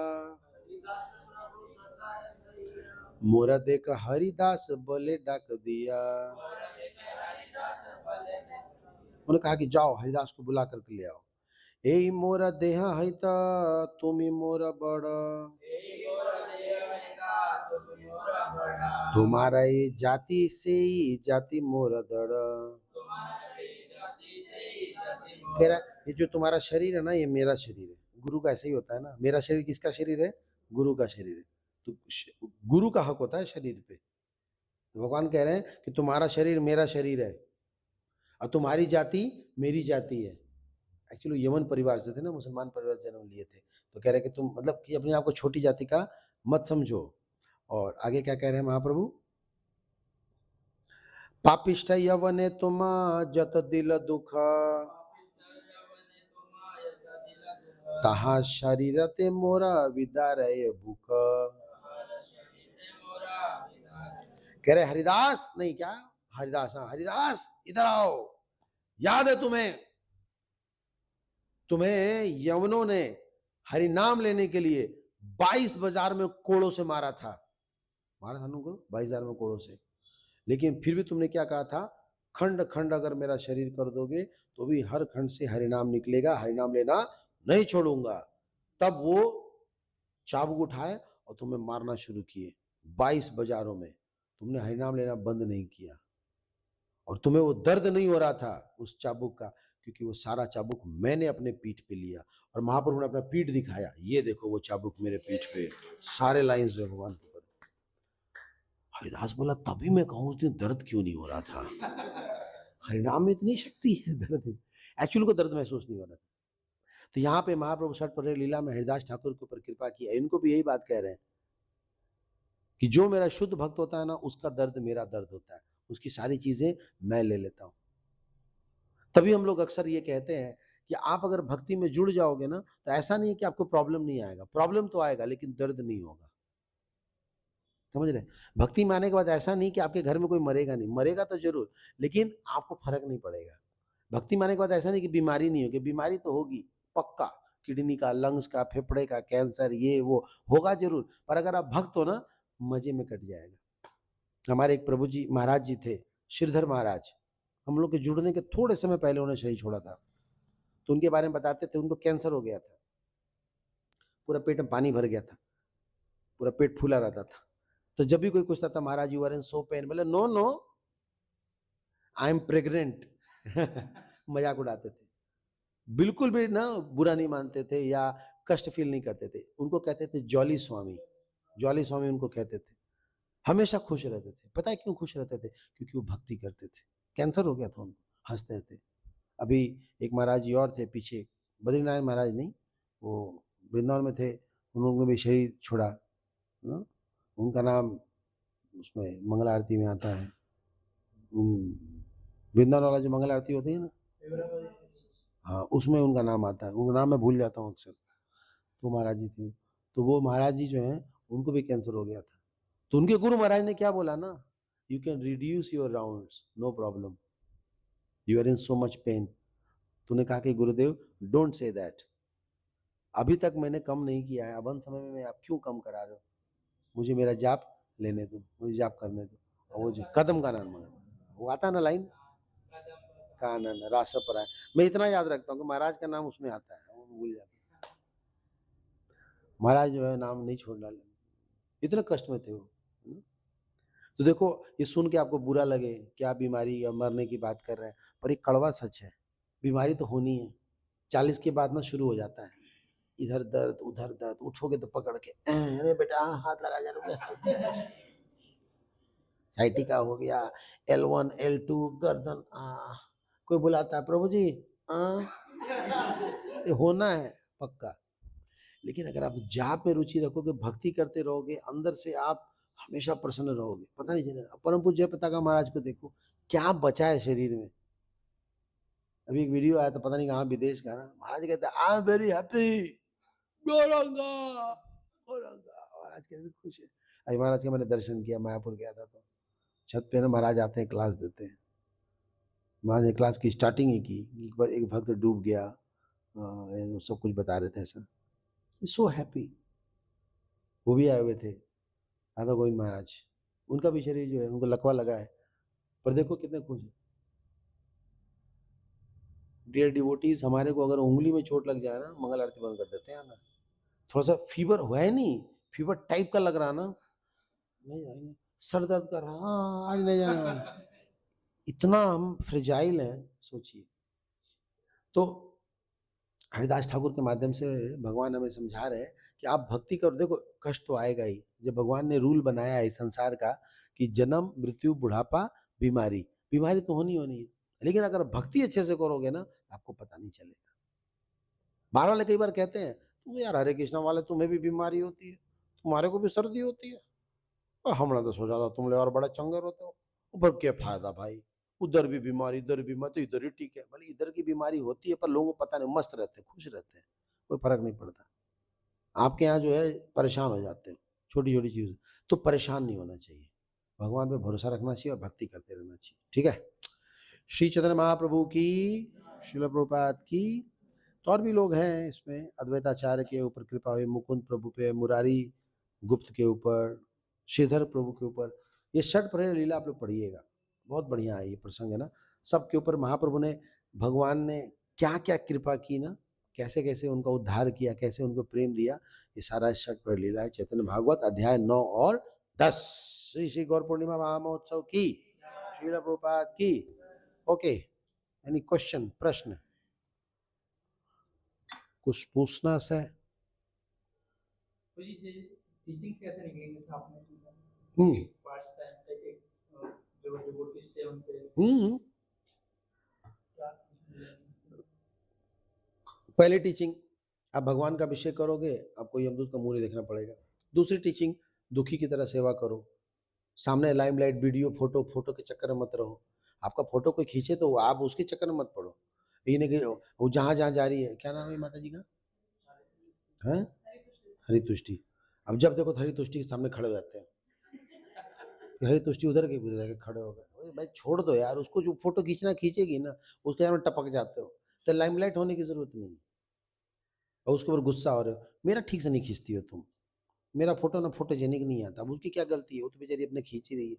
मोरा देख हरिदास बोले डाक दिया। उन्होंने कहा कि जाओ हरिदास को बुला करके ले आओ। ए मोरा देहा है तुम्ही मोरा बड़ा, तुम्हारा ये जाति से ही जाति मोरा दड़ा। कह रहा ये जो तुम्हारा शरीर है ना ये मेरा शरीर है। गुरु का ऐसा ही होता है ना, मेरा शरीर किसका शरीर है? गुरु का शरीर है। तो गुरु का हक होता है शरीर पे। तो भगवान कह रहे हैं कि तुम्हारा शरीर मेरा शरीर है और तुम्हारी जाति मेरी जाति है। एक्चुअली यमन परिवार से थे ना, मुसलमान परिवार से जन्म लिए थे। तो कह रहे हैं कि तुम मतलब कि अपने आप को छोटी जाति का मत समझो। और आगे क्या कह रहे हैं महाप्रभु? पापिष्ठ यवने तुम जत दिल दुख, तहा शरीर ते मोरा विदारय भूख। कह रहे हरिदास नहीं, क्या हरिदास, हाँ हरिदास इधर आओ, याद है तुम्हें, तुम्हें यवनों ने हरि नाम लेने के लिए 22 बाजार में कोड़ों से मारा था। मारा था उनको 22 हजार में कोड़ों से। लेकिन फिर भी तुमने क्या कहा था? खंड खंड अगर मेरा शरीर कर दोगे तो भी हर खंड से हरिनाम निकलेगा, हरिनाम लेना नहीं छोड़ूंगा। तब वो चाबुक उठाए और तुम्हें मारना शुरू किए। 22 बाजारों में तुमने हरिनाम लेना बंद नहीं किया और तुम्हें वो दर्द नहीं हो रहा था उस चाबुक का, क्योंकि वो सारा चाबुक मैंने अपने पीठ पे लिया। और महाप्रभु ने अपना पीठ दिखाया, ये देखो वो चाबुक मेरे पीठ पे, सारे लाइंस में भगवान के ऊपर। हरिदास बोला तभी मैं कहूँ उस दिन दर्द क्यों नहीं हो रहा था? हरिनाम में इतनी शक्ति है, दर्द एक्चुअली को दर्द महसूस नहीं हो रहा था। तो यहाँ पे महाप्रभु षट पर लीला में हरिदास ठाकुर के ऊपर कृपा की है। इनको भी यही बात कह रहे हैं कि जो मेरा शुद्ध भक्त होता है ना उसका दर्द मेरा दर्द होता है। उसकी सारी चीजें मैं ले लेता हूं। तभी हम लोग अक्सर ये कहते हैं कि आप अगर भक्ति में जुड़ जाओगे ना, तो ऐसा नहीं है कि आपको प्रॉब्लम नहीं आएगा, प्रॉब्लम तो आएगा लेकिन दर्द नहीं होगा। समझ रहे? भक्ति में आने के बाद ऐसा नहीं कि आपके घर में कोई मरेगा नहीं, मरेगा तो जरूर, लेकिन आपको फर्क नहीं पड़ेगा। भक्ति में आने के बाद ऐसा नहीं कि बीमारी नहीं होगी, बीमारी तो होगी पक्का, किडनी का, लंग्स का, फेफड़े का, कैंसर, ये वो होगा जरूर, पर अगर आप भक्त हो ना, मजे में कट जाएगा। हमारे एक प्रभु जी महाराज जी थे, श्रीधर महाराज, हम लोग के जुड़ने के थोड़े समय पहले उन्होंने शरीर छोड़ा था, तो उनके बारे में बताते थे, उनको कैंसर हो गया था, पूरा पेट में पानी भर गया था, पूरा पेट फूला रहता था। तो जब भी कोई पूछता था Maharaj you are in so pain, बोले no no I am pregnant. मजाक उड़ाते थे, बिल्कुल भी ना बुरा नहीं मानते थे या कष्ट फील नहीं करते थे। उनको कहते थे जॉली स्वामी, जॉली स्वामी उनको कहते थे। हमेशा खुश रहते थे। पता है क्यों खुश रहते थे? क्योंकि वो भक्ति करते थे। कैंसर हो गया था उनको, हंसते थे। अभी एक महाराज जी और थे पीछे, बद्रीनारायण महाराज नहीं, वो वृंदावन में थे, उन लोगों ने भी शरीर छोड़ा। उनका नाम उसमें मंगल आरती में आता है, वृंदावन वाला जो मंगल आरती होती है ना, हाँ उसमें उनका नाम आता है, उनका नाम मैं भूल जाता हूँ अक्सर। तो महाराज जी थे, तो वो महाराज जी जो हैं उनको भी कैंसर हो गया था। तो उनके गुरु महाराज ने क्या बोला ना, you can reduce your rounds, no problem, you are in so much pain. तूने कहा कि गुरुदेव डोंट से दैट, अभी तक मैंने कम नहीं किया है, अब अंत समय में आप क्यों कम करा रहे हो? मुझे मेरा जाप लेने दो, मुझे जाप करने दो। और वो जो कदम का नाम वो आता ना लाइन, कानन रास पर है, मैं इतना याद रखता हूँ कि महाराज का नाम उसमें आता है, वो भूल जाता हूँ। महाराज जो है नाम नहीं छोड़ना, इतने कष्ट में थे वो। तो देखो, ये सुन के आपको बुरा लगे क्या बीमारी या मरने की बात कर रहे हैं, पर एक कड़वा सच है, बीमारी तो होनी है। 40 के बाद ना शुरू हो जाता है, इधर दर्द उधर दर्द, उठोगे तो पकड़ के अरे बेटा हाथ लगा जा, साइटिका हो गया, L1 L2 गर्दन, कोई बुलाता है प्रभु जी, ये होना है पक्का। लेकिन अगर आप जाप में रुचि रखोगे, भक्ति करते रहोगे, अंदर से आप हमेशा प्रसन्न रहोगे, पता नहीं चलेगा। परम पूज्य जयप्रताप महाराज को देखो, क्या बचा है शरीर में। अभी एक वीडियो आया था, पता नहीं कहाँ विदेश का ना, महाराज कहते हैं I am very happy, Gauranga Gauranga, Maharaj कहते खुश है। अभी महाराज के मैंने दर्शन किया, मायापुर गया था, तो छत पे ना महाराज आते हैं, क्लास देते हैं। महाराज ने क्लास की स्टार्टिंग ही की, एक भक्त डूब गया, सब कुछ बता रहे थे ऐसा, सो हैप्पी। वो भी आए हुए थे राधा गोविंद महाराज, उनका भी शरीर जो है उनको लकवा लगा है, पर देखो कितने खुश है। डियर डिवोटीज, हमारे को अगर उंगली में चोट लग जाए ना, मंगल आरती बंद कर देते हैं ना। थोड़ा सा फीवर हुआ है, नहीं फीवर टाइप का लग रहा ना, नहीं जाएंगे, सर दर्द कर रहा, हाँ आज नहीं जाना। इतना हम फ्रिजाइल हैं, सोचिए। तो हरिदास ठाकुर के माध्यम से भगवान हमें समझा रहे हैं कि आप भक्ति करो। देखो कष्ट तो आएगा ही, जब भगवान ने रूल बनाया है इस संसार का कि जन्म मृत्यु बुढ़ापा बीमारी, बीमारी तो होनी होनी है, लेकिन अगर भक्ति अच्छे से करोगे ना, आपको पता नहीं चलेगा। बाहर वाले कई बार कहते हैं तुम यार हरे कृष्णा वाले, तुम्हें भी बीमारी होती है, तुम्हारे को भी सर्दी होती है, और हमने तो सोचा था तुम लोग और बड़ा चंगर होते हो, पर क्या फायदा भाई, उधर भी बीमारी इधर भी बीमारी, तो इधर ही ठीक है। भले इधर की बीमारी होती है, पर लोगों को पता नहीं, मस्त रहते हैं, खुश रहते हैं, कोई फर्क नहीं पड़ता। आपके यहाँ जो है परेशान हो जाते हैं छोटी छोटी चीज, तो परेशान नहीं होना चाहिए, भगवान पे भरोसा रखना चाहिए और भक्ति करते रहना चाहिए। ठीक है, श्री चैतन्य महाप्रभु की, श्रील प्रभुपाद की। तो और भी लोग हैं इसमें, अद्वैताचार्य के ऊपर कृपा हुई, मुकुंद प्रभु पे, मुरारी गुप्त के ऊपर, श्रीधर प्रभु के ऊपर। ये षट प्रेरक लीला आप लोग पढ़िएगा, बहुत बढ़िया है ये प्रसंग है ना। सबके ऊपर महाप्रभु ने, भगवान ने क्या क्या कृपा की ना, कैसे कैसे उनका उद्धार किया, कैसे उनको प्रेम दिया, ये सारा षट प्रेरक लीला है। चैतन्य भागवत अध्याय 9 और 10। श्री श्री गौर पूर्णिमा महामहोत्सव की, श्रील प्रभुपाद की। ओके, एनी क्वेश्चन, प्रश्न, कुछ पूछना से? टीचिंग्स कैसे निकलेंगे था आपने फर्स्ट टाइम पे एक जो डिवोटीज थे उन पे पहली टीचिंग, आप भगवान का अभिषेक करोगे, आपको यमदूत का मुंह नहीं देखना पड़ेगा। दूसरी टीचिंग, दुखी की तरह सेवा करो, सामने लाइमलाइट वीडियो फोटो फोटो के चक्कर में मत रहो। आपका फोटो कोई खींचे तो आप उसके चक्कर में मत पड़ो। ये नहीं कि वो जहाँ जहाँ जा रही है, क्या नाम है माता जी का, हैं, हरितुष्टि। अब जब देखो हरितुष्टि के सामने खड़े हो जाते हैं, हरितुष्टि उधर के खड़े हो गए। भाई छोड़ दो यार उसको, जो फोटो खींचना खींचेगी ना, उसके सामने टपक जाते हो, तो लाइमलाइट होने की जरूरत नहीं। और उसके ऊपर गुस्सा हो रहे हो, मेरा ठीक से नहीं खींचती हो तुम, मेरा फोटो ना फोटोजेनिक नहीं आता। अब उसकी क्या गलती है, वो तो बेचारी अपने खींच ही रही है।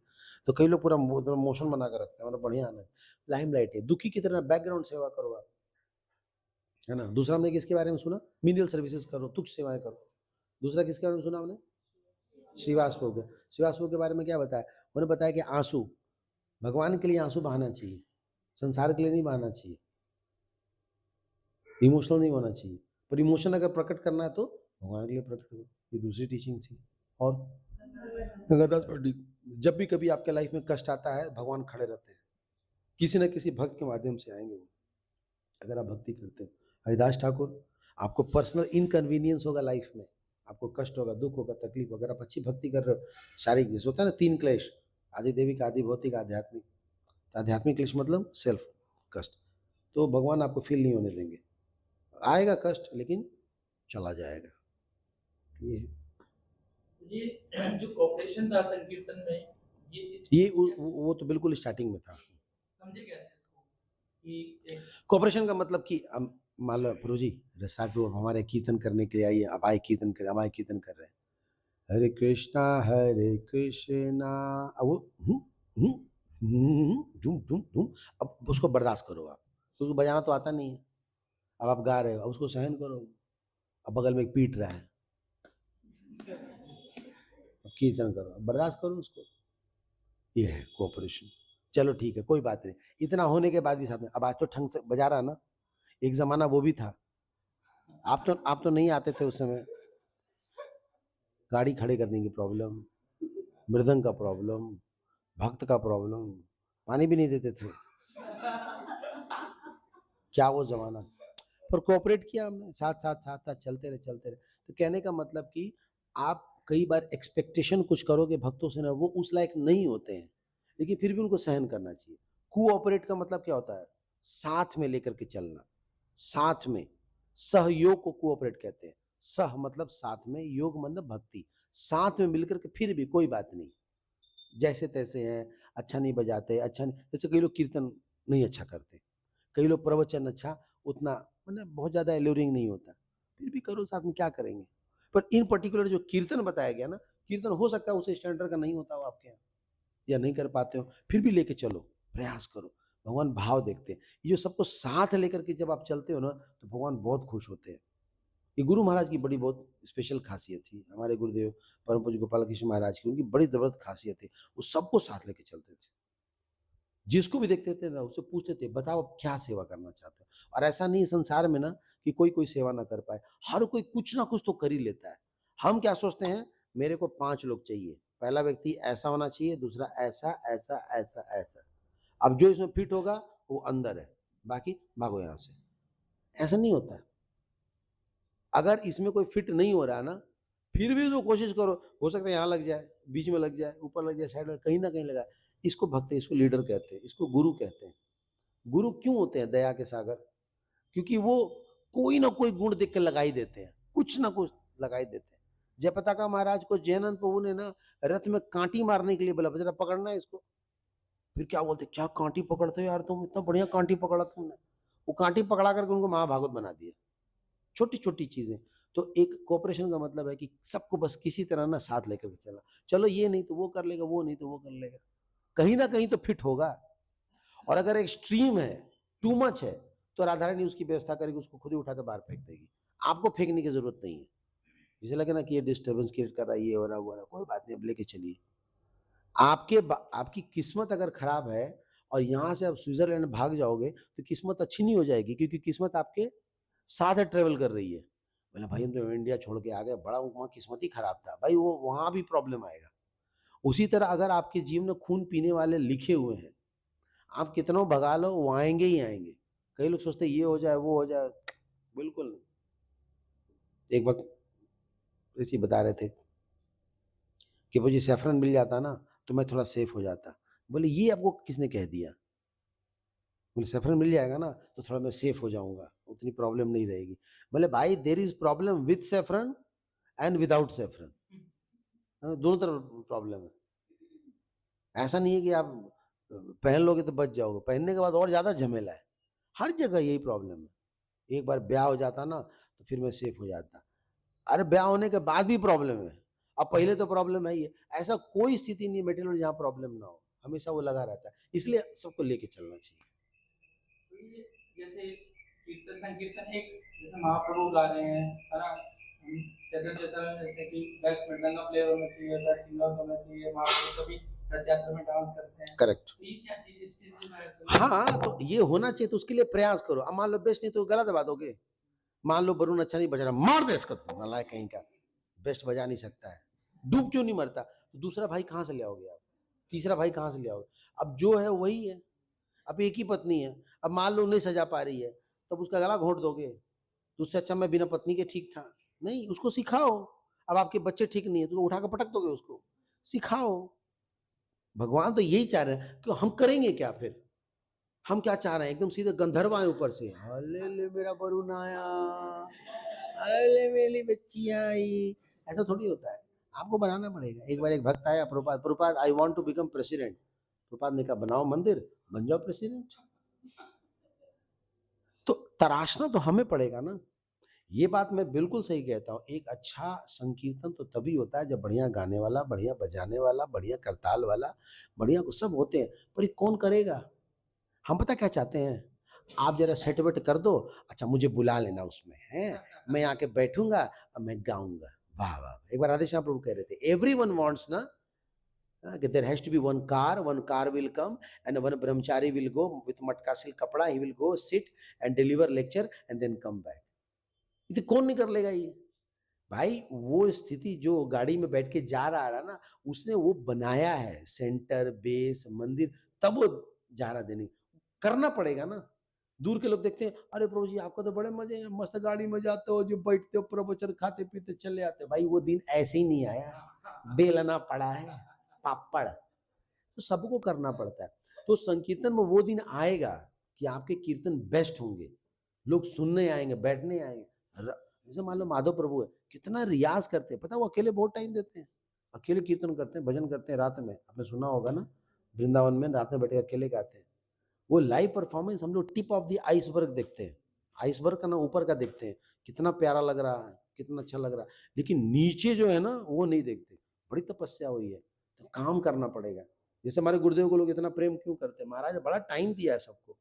तो कई लोग पूरा मोशन बना कर रखते हैं, मतलब बढ़िया आना है, लाइमलाइट है। दुखी की तरह बैकग्राउंड सेवा करो आप, है ना। दूसरा हमने किसके बारे में सुना, मिनियल सर्विसेज करो, तुच्छ सेवाएं करो। दूसरा किसके बारे में सुना हमने, श्रीवास्तव के। श्रीवास्तव के बारे में क्या बताया, उन्होंने बताया कि आंसू भगवान के लिए आंसू बहाना चाहिए, संसार के लिए नहीं बहाना चाहिए, इमोशनल नहीं होना चाहिए। पर इमोशन अगर प्रकट करना है तो भगवान के लिए प्रकट करो। ये दूसरी टीचिंग थी। और गंगादास पंडित, जब भी कभी आपके लाइफ में कष्ट आता है, भगवान खड़े रहते हैं, किसी न किसी भक्त के माध्यम से आएंगे वो, अगर आप भक्ति करते हैं। हरिदास ठाकुर, आपको पर्सनल इनकन्वीनियंस होगा लाइफ में, आपको कष्ट होगा, दुख होगा, तकलीफ, अगर आप अच्छी भक्ति कर रहे हो, शारीरिक जैसे होता है ना 3 क्लेश, आदि देविक, आदि भौतिक, आध्यात्मिक। आध्यात्मिक क्लेश मतलब सेल्फ कष्ट, तो भगवान आपको फील नहीं होने देंगे। आएगा कष्ट लेकिन चला जाएगा। ये जो कॉपरेशन था संकीर्तन में, ये वो तो बिल्कुल स्टार्टिंग में था। समझे कैसे इसको कि कॉपरेशन का मतलब कि मान लो प्रभु जी रसा को हमारे कीर्तन करने के लिए आइए, अब आए कीर्तन कर, अब आए कीर्तन कर रहे हैं, हरे कृष्णा अब वो धूम धूम धूम, अब उसको बर्दाश्त करो आप, उसको बजाना तो आता नहीं है, अब आप गा रहे हो, अब उसको सहन करो। अब बगल में एक पीट रहा है, अब कीर्तन करो, अब बर्दाश्त करो उसको। ये है कोऑपरेशन। चलो ठीक है, कोई बात नहीं, इतना होने के बाद भी साथ में, अब आज तो ठंग से बजा रहा ना, एक जमाना वो भी था, आप तो नहीं आते थे उस समय, गाड़ी खड़े करने की प्रॉब्लम, मृदंग का प्रॉब्लम, भक्त का प्रॉब्लम, पानी भी नहीं देते थे, क्या वो जमाना। पर कोऑपरेट किया हमने, साथ साथ साथ साथ चलते रहे चलते रहे। तो कहने का मतलब कि आप कई बार एक्सपेक्टेशन कुछ करोगे भक्तों से ना, वो उस लायक नहीं होते हैं, लेकिन फिर भी उनको सहन करना चाहिए। कोऑपरेट का मतलब क्या होता है, साथ में लेकर के चलना, साथ में, सहयोग को कोऑपरेट कहते हैं। सह मतलब साथ में, योग मतलब भक्ति, साथ में मिलकर के फिर भी कोई बात नहीं, जैसे तैसे हैं, अच्छा नहीं बजाते, अच्छा नहीं, जैसे कई लोग कीर्तन नहीं अच्छा करते, कई लोग प्रवचन अच्छा उतना मतलब बहुत ज़्यादा एल्यूरिंग नहीं होता, फिर भी करो साथ में, क्या करेंगे। पर इन पर्टिकुलर जो कीर्तन बताया गया ना, कीर्तन हो सकता है उस स्टैंडर्ड का नहीं होता हो आपके यहाँ, या नहीं कर पाते हो, फिर भी लेके चलो, प्रयास करो, भगवान भाव देखते हैं। ये जो सबको साथ लेकर के जब आप चलते हो ना, तो भगवान बहुत खुश होते हैं। ये गुरु महाराज की बड़ी बहुत स्पेशल खासियत थी, हमारे गुरुदेव परम पूज्य गोपाल कृष्ण महाराज की, उनकी बड़ी जबरदस्त खासियत थी, वो सबको साथ लेके चलते थे। जिसको भी देखते थे ना, उससे पूछते थे बताओ आप क्या सेवा करना चाहते हो। और ऐसा नहीं संसार में ना कि कोई कोई सेवा ना कर पाए, हर कोई कुछ ना कुछ तो कर ही लेता है। हम क्या सोचते हैं, मेरे को 5 लोग चाहिए, पहला व्यक्ति ऐसा होना चाहिए, दूसरा ऐसा ऐसा ऐसा ऐसा, अब जो इसमें फिट होगा वो अंदर है, बाकी भागो यहाँ से। ऐसा नहीं होता है। अगर इसमें कोई फिट नहीं हो रहा ना, फिर भी जो कोशिश करो, हो सकता है यहाँ लग जाए, बीच में लग जाए, ऊपर लग जाए, साइड में कहीं ना कहीं लगा। इसको भक्त, इसको लीडर कहते हैं, इसको गुरु कहते हैं। गुरु क्यों होते हैं दया के सागर, क्योंकि वो कोई ना कोई गुण देख के लगा ही देते हैं, कुछ ना कुछ लगा ही देते हैं। जयपताका महाराज को जयनंद प्रभु ने ना रथ में कांटी मारने के लिए बोला, जरा पकड़ना है इसको। फिर क्या बोलते, क्या कांटी पकड़ते हो यार तुम, इतना बढ़िया कांटी पकड़ा तुमने। वो कांटी पकड़ा करके उनको महाभागवत बना दिया। छोटी छोटी चीजें। तो एक कोऑपरेशन का मतलब है कि सबको बस किसी तरह ना साथ लेकर के चला, चलो ये नहीं तो वो कर लेगा, वो नहीं तो वो कर लेगा, कहीं ना कहीं तो फिट होगा। और अगर एक्सट्रीम है, टू मच है, तो राधा रानी उसकी व्यवस्था करेगी, उसको खुद ही उठा के बाहर फेंक देगी, आपको फेंकने की जरूरत नहीं है। जिसे लगे ना कि ये डिस्टर्बेंस क्रिएट कर रहा है, ये हो रहा वो रहा, कोई बात नहीं, अब लेके चलिए। आपकी किस्मत अगर खराब है और यहाँ से आप स्विट्जरलैंड भाग जाओगे, तो किस्मत अच्छी नहीं हो जाएगी, क्योंकि किस्मत आपके साथ ट्रेवल कर रही है। बोले भाई हम तो इंडिया छोड़ के आ गए, बड़ा वहाँ किस्मत ही खराब था भाई, वो वहाँ भी प्रॉब्लम आएगा। उसी तरह अगर आपके जीवन में खून पीने वाले लिखे हुए हैं, आप कितनों भगा लो वो आएंगे ही आएंगे। कई लोग सोचते ये हो जाए वो हो जाए, बिल्कुल नहीं। एक वक्त ऐसे ही बता रहे थे कि मुझे सैफरन मिल जाता ना, तो मैं थोड़ा सेफ हो जाता। बोले ये आपको किसने कह दिया? बोले सैफरन मिल जाएगा ना तो थोड़ा मैं सेफ हो जाऊंगा, उतनी प्रॉब्लम नहीं रहेगी। बोले भाई there is problem with saffron and without saffron, दोनों तरफ प्रॉब्लम है। ऐसा नहीं है कि आप पहन लोगे तो बच जाओगे, पहनने के बाद और ज्यादा झमेला है। हर जगह यही प्रॉब्लम है। एक बार ब्याह हो जाता ना तो फिर मैं सेफ हो जाता। अरे ब्याह होने के बाद भी प्रॉब्लम है, अब पहले तो प्रॉब्लम है ही है। ऐसा कोई स्थिति नहीं मेटेरियल जहाँ प्रॉब्लम ना हो, हमेशा वो लगा रहता है। इसलिए सबको लेके चलना चाहिए। जैसे कीर्तन संकीर्तन एक जैसे महाप्रभु गा रहे हैं, है ना, हम चैतन्य चैतन्य में जैसे कि बेस्ट मृदंग प्लेयर होना चाहिए, बेस्ट सिंगर होना चाहिए, महाप्रभु कभी रथ यात्रा में डांस करते हैं। करेक्ट। तो ये क्या चीज इस चीज में मैं सुना। हाँ तो ये होना चाहिए, तो उसके लिए प्रयास करो। अब मान लो बेस्ट नहीं तो गला दबा दोगे। मान लो वरुण अच्छा नहीं बजा रहा, मार दे इसका, नालायक कहीं का, बेस्ट बजा नहीं सकता है, डूब क्यों नहीं मरता? तो दूसरा भाई कहाँ से ले आओगे आप? तीसरा भाई कहाँ से ले आओगे? अब जो है वही है। अब एक ही पत्नी है, अब मान लो नहीं सजा पा रही है, तब उसका गला घोंट दोगे? तो उससे अच्छा मैं बिना पत्नी के ठीक था। नहीं, उसको सिखाओ। अब आपके बच्चे ठीक नहीं है तो उठा कर पटक दोगे उसको? सिखाओ। भगवान तो यही चाह रहे हैं कि हम करेंगे क्या फिर? हम क्या चाह रहे हैं? एकदम सीधे गंधर्व आए ऊपर से, अले ले मेरा वरुण आया, अले मेरी बच्ची आई। ऐसा थोड़ी होता है, आपको बनाना पड़ेगा। एक बार एक भक्त आया, Prabhupada, Prabhupada I want to become president. Prabhupada ने कहा बनाओ मंदिर, बन जाओ प्रेसिडेंट। तो तराशना तो हमें पड़ेगा ना। ये बात मैं बिल्कुल सही कहता हूँ। एक अच्छा संकीर्तन तो तभी होता है जब बढ़िया गाने वाला, बढ़िया बजाने वाला, बढ़िया करताल वाला, बढ़िया सब होते हैं। पर ये कौन करेगा? हम पता क्या चाहते हैं? आप जरा सेट वेट कर दो, अच्छा मुझे बुला लेना उसमें, है मैं आके बैठूंगा और मैं गाऊंगा। वाह वाह। एक बार राधे श्याम प्रभु कह रहे थे, एवरीवन वांट्स ना there has to be one car will come and one brahmachari will go with matka silk kapda, he will go sit and deliver lecture and then come back. ये तो कौन नहीं कर लेगा ये? भाई वो स्थिति जो गाड़ी में बैठ के जा रहा है ना, उसने वो बनाया है सेंटर बेस मंदिर, तब वो जा रहा देने, करना पड़ेगा ना। दूर के लोग देखते हैं, अरे प्रभु जी आपका तो बड़े मजे हैं, मस्त गाड़ी में जाते हो, जो बैठते हो प्रवचन खाते पीते चले आते हो। भाई वो दिन ऐसे ही नहीं आया, बेलना पड़ा है पापड़, तो सबको करना पड़ता है। तो संकीर्तन में वो दिन आएगा कि आपके कीर्तन बेस्ट होंगे, लोग सुनने आएंगे, बैठने आएंगे। जैसे मान लो माधव प्रभु है, कितना रियाज करते हैं, पता वो अकेले बहुत टाइम देते हैं, अकेले कीर्तन करते हैं, भजन करते हैं रात में। आपने सुना होगा ना, वृंदावन में रात में बैठे अकेले गाते हैं। वो लाइव परफॉर्मेंस हम लोग टिप ऑफ द आइसबर्ग देखते हैं, आइसबर्ग का ना ऊपर का देखते हैं, कितना प्यारा लग रहा है, कितना अच्छा लग रहा है, लेकिन नीचे जो है ना वो नहीं देखते। बड़ी तपस्या हुई है, तो काम करना पड़ेगा। जैसे हमारे गुरुदेव को लोग इतना प्रेम क्यों करते हैं? महाराज बड़ा टाइम दिया है सबको,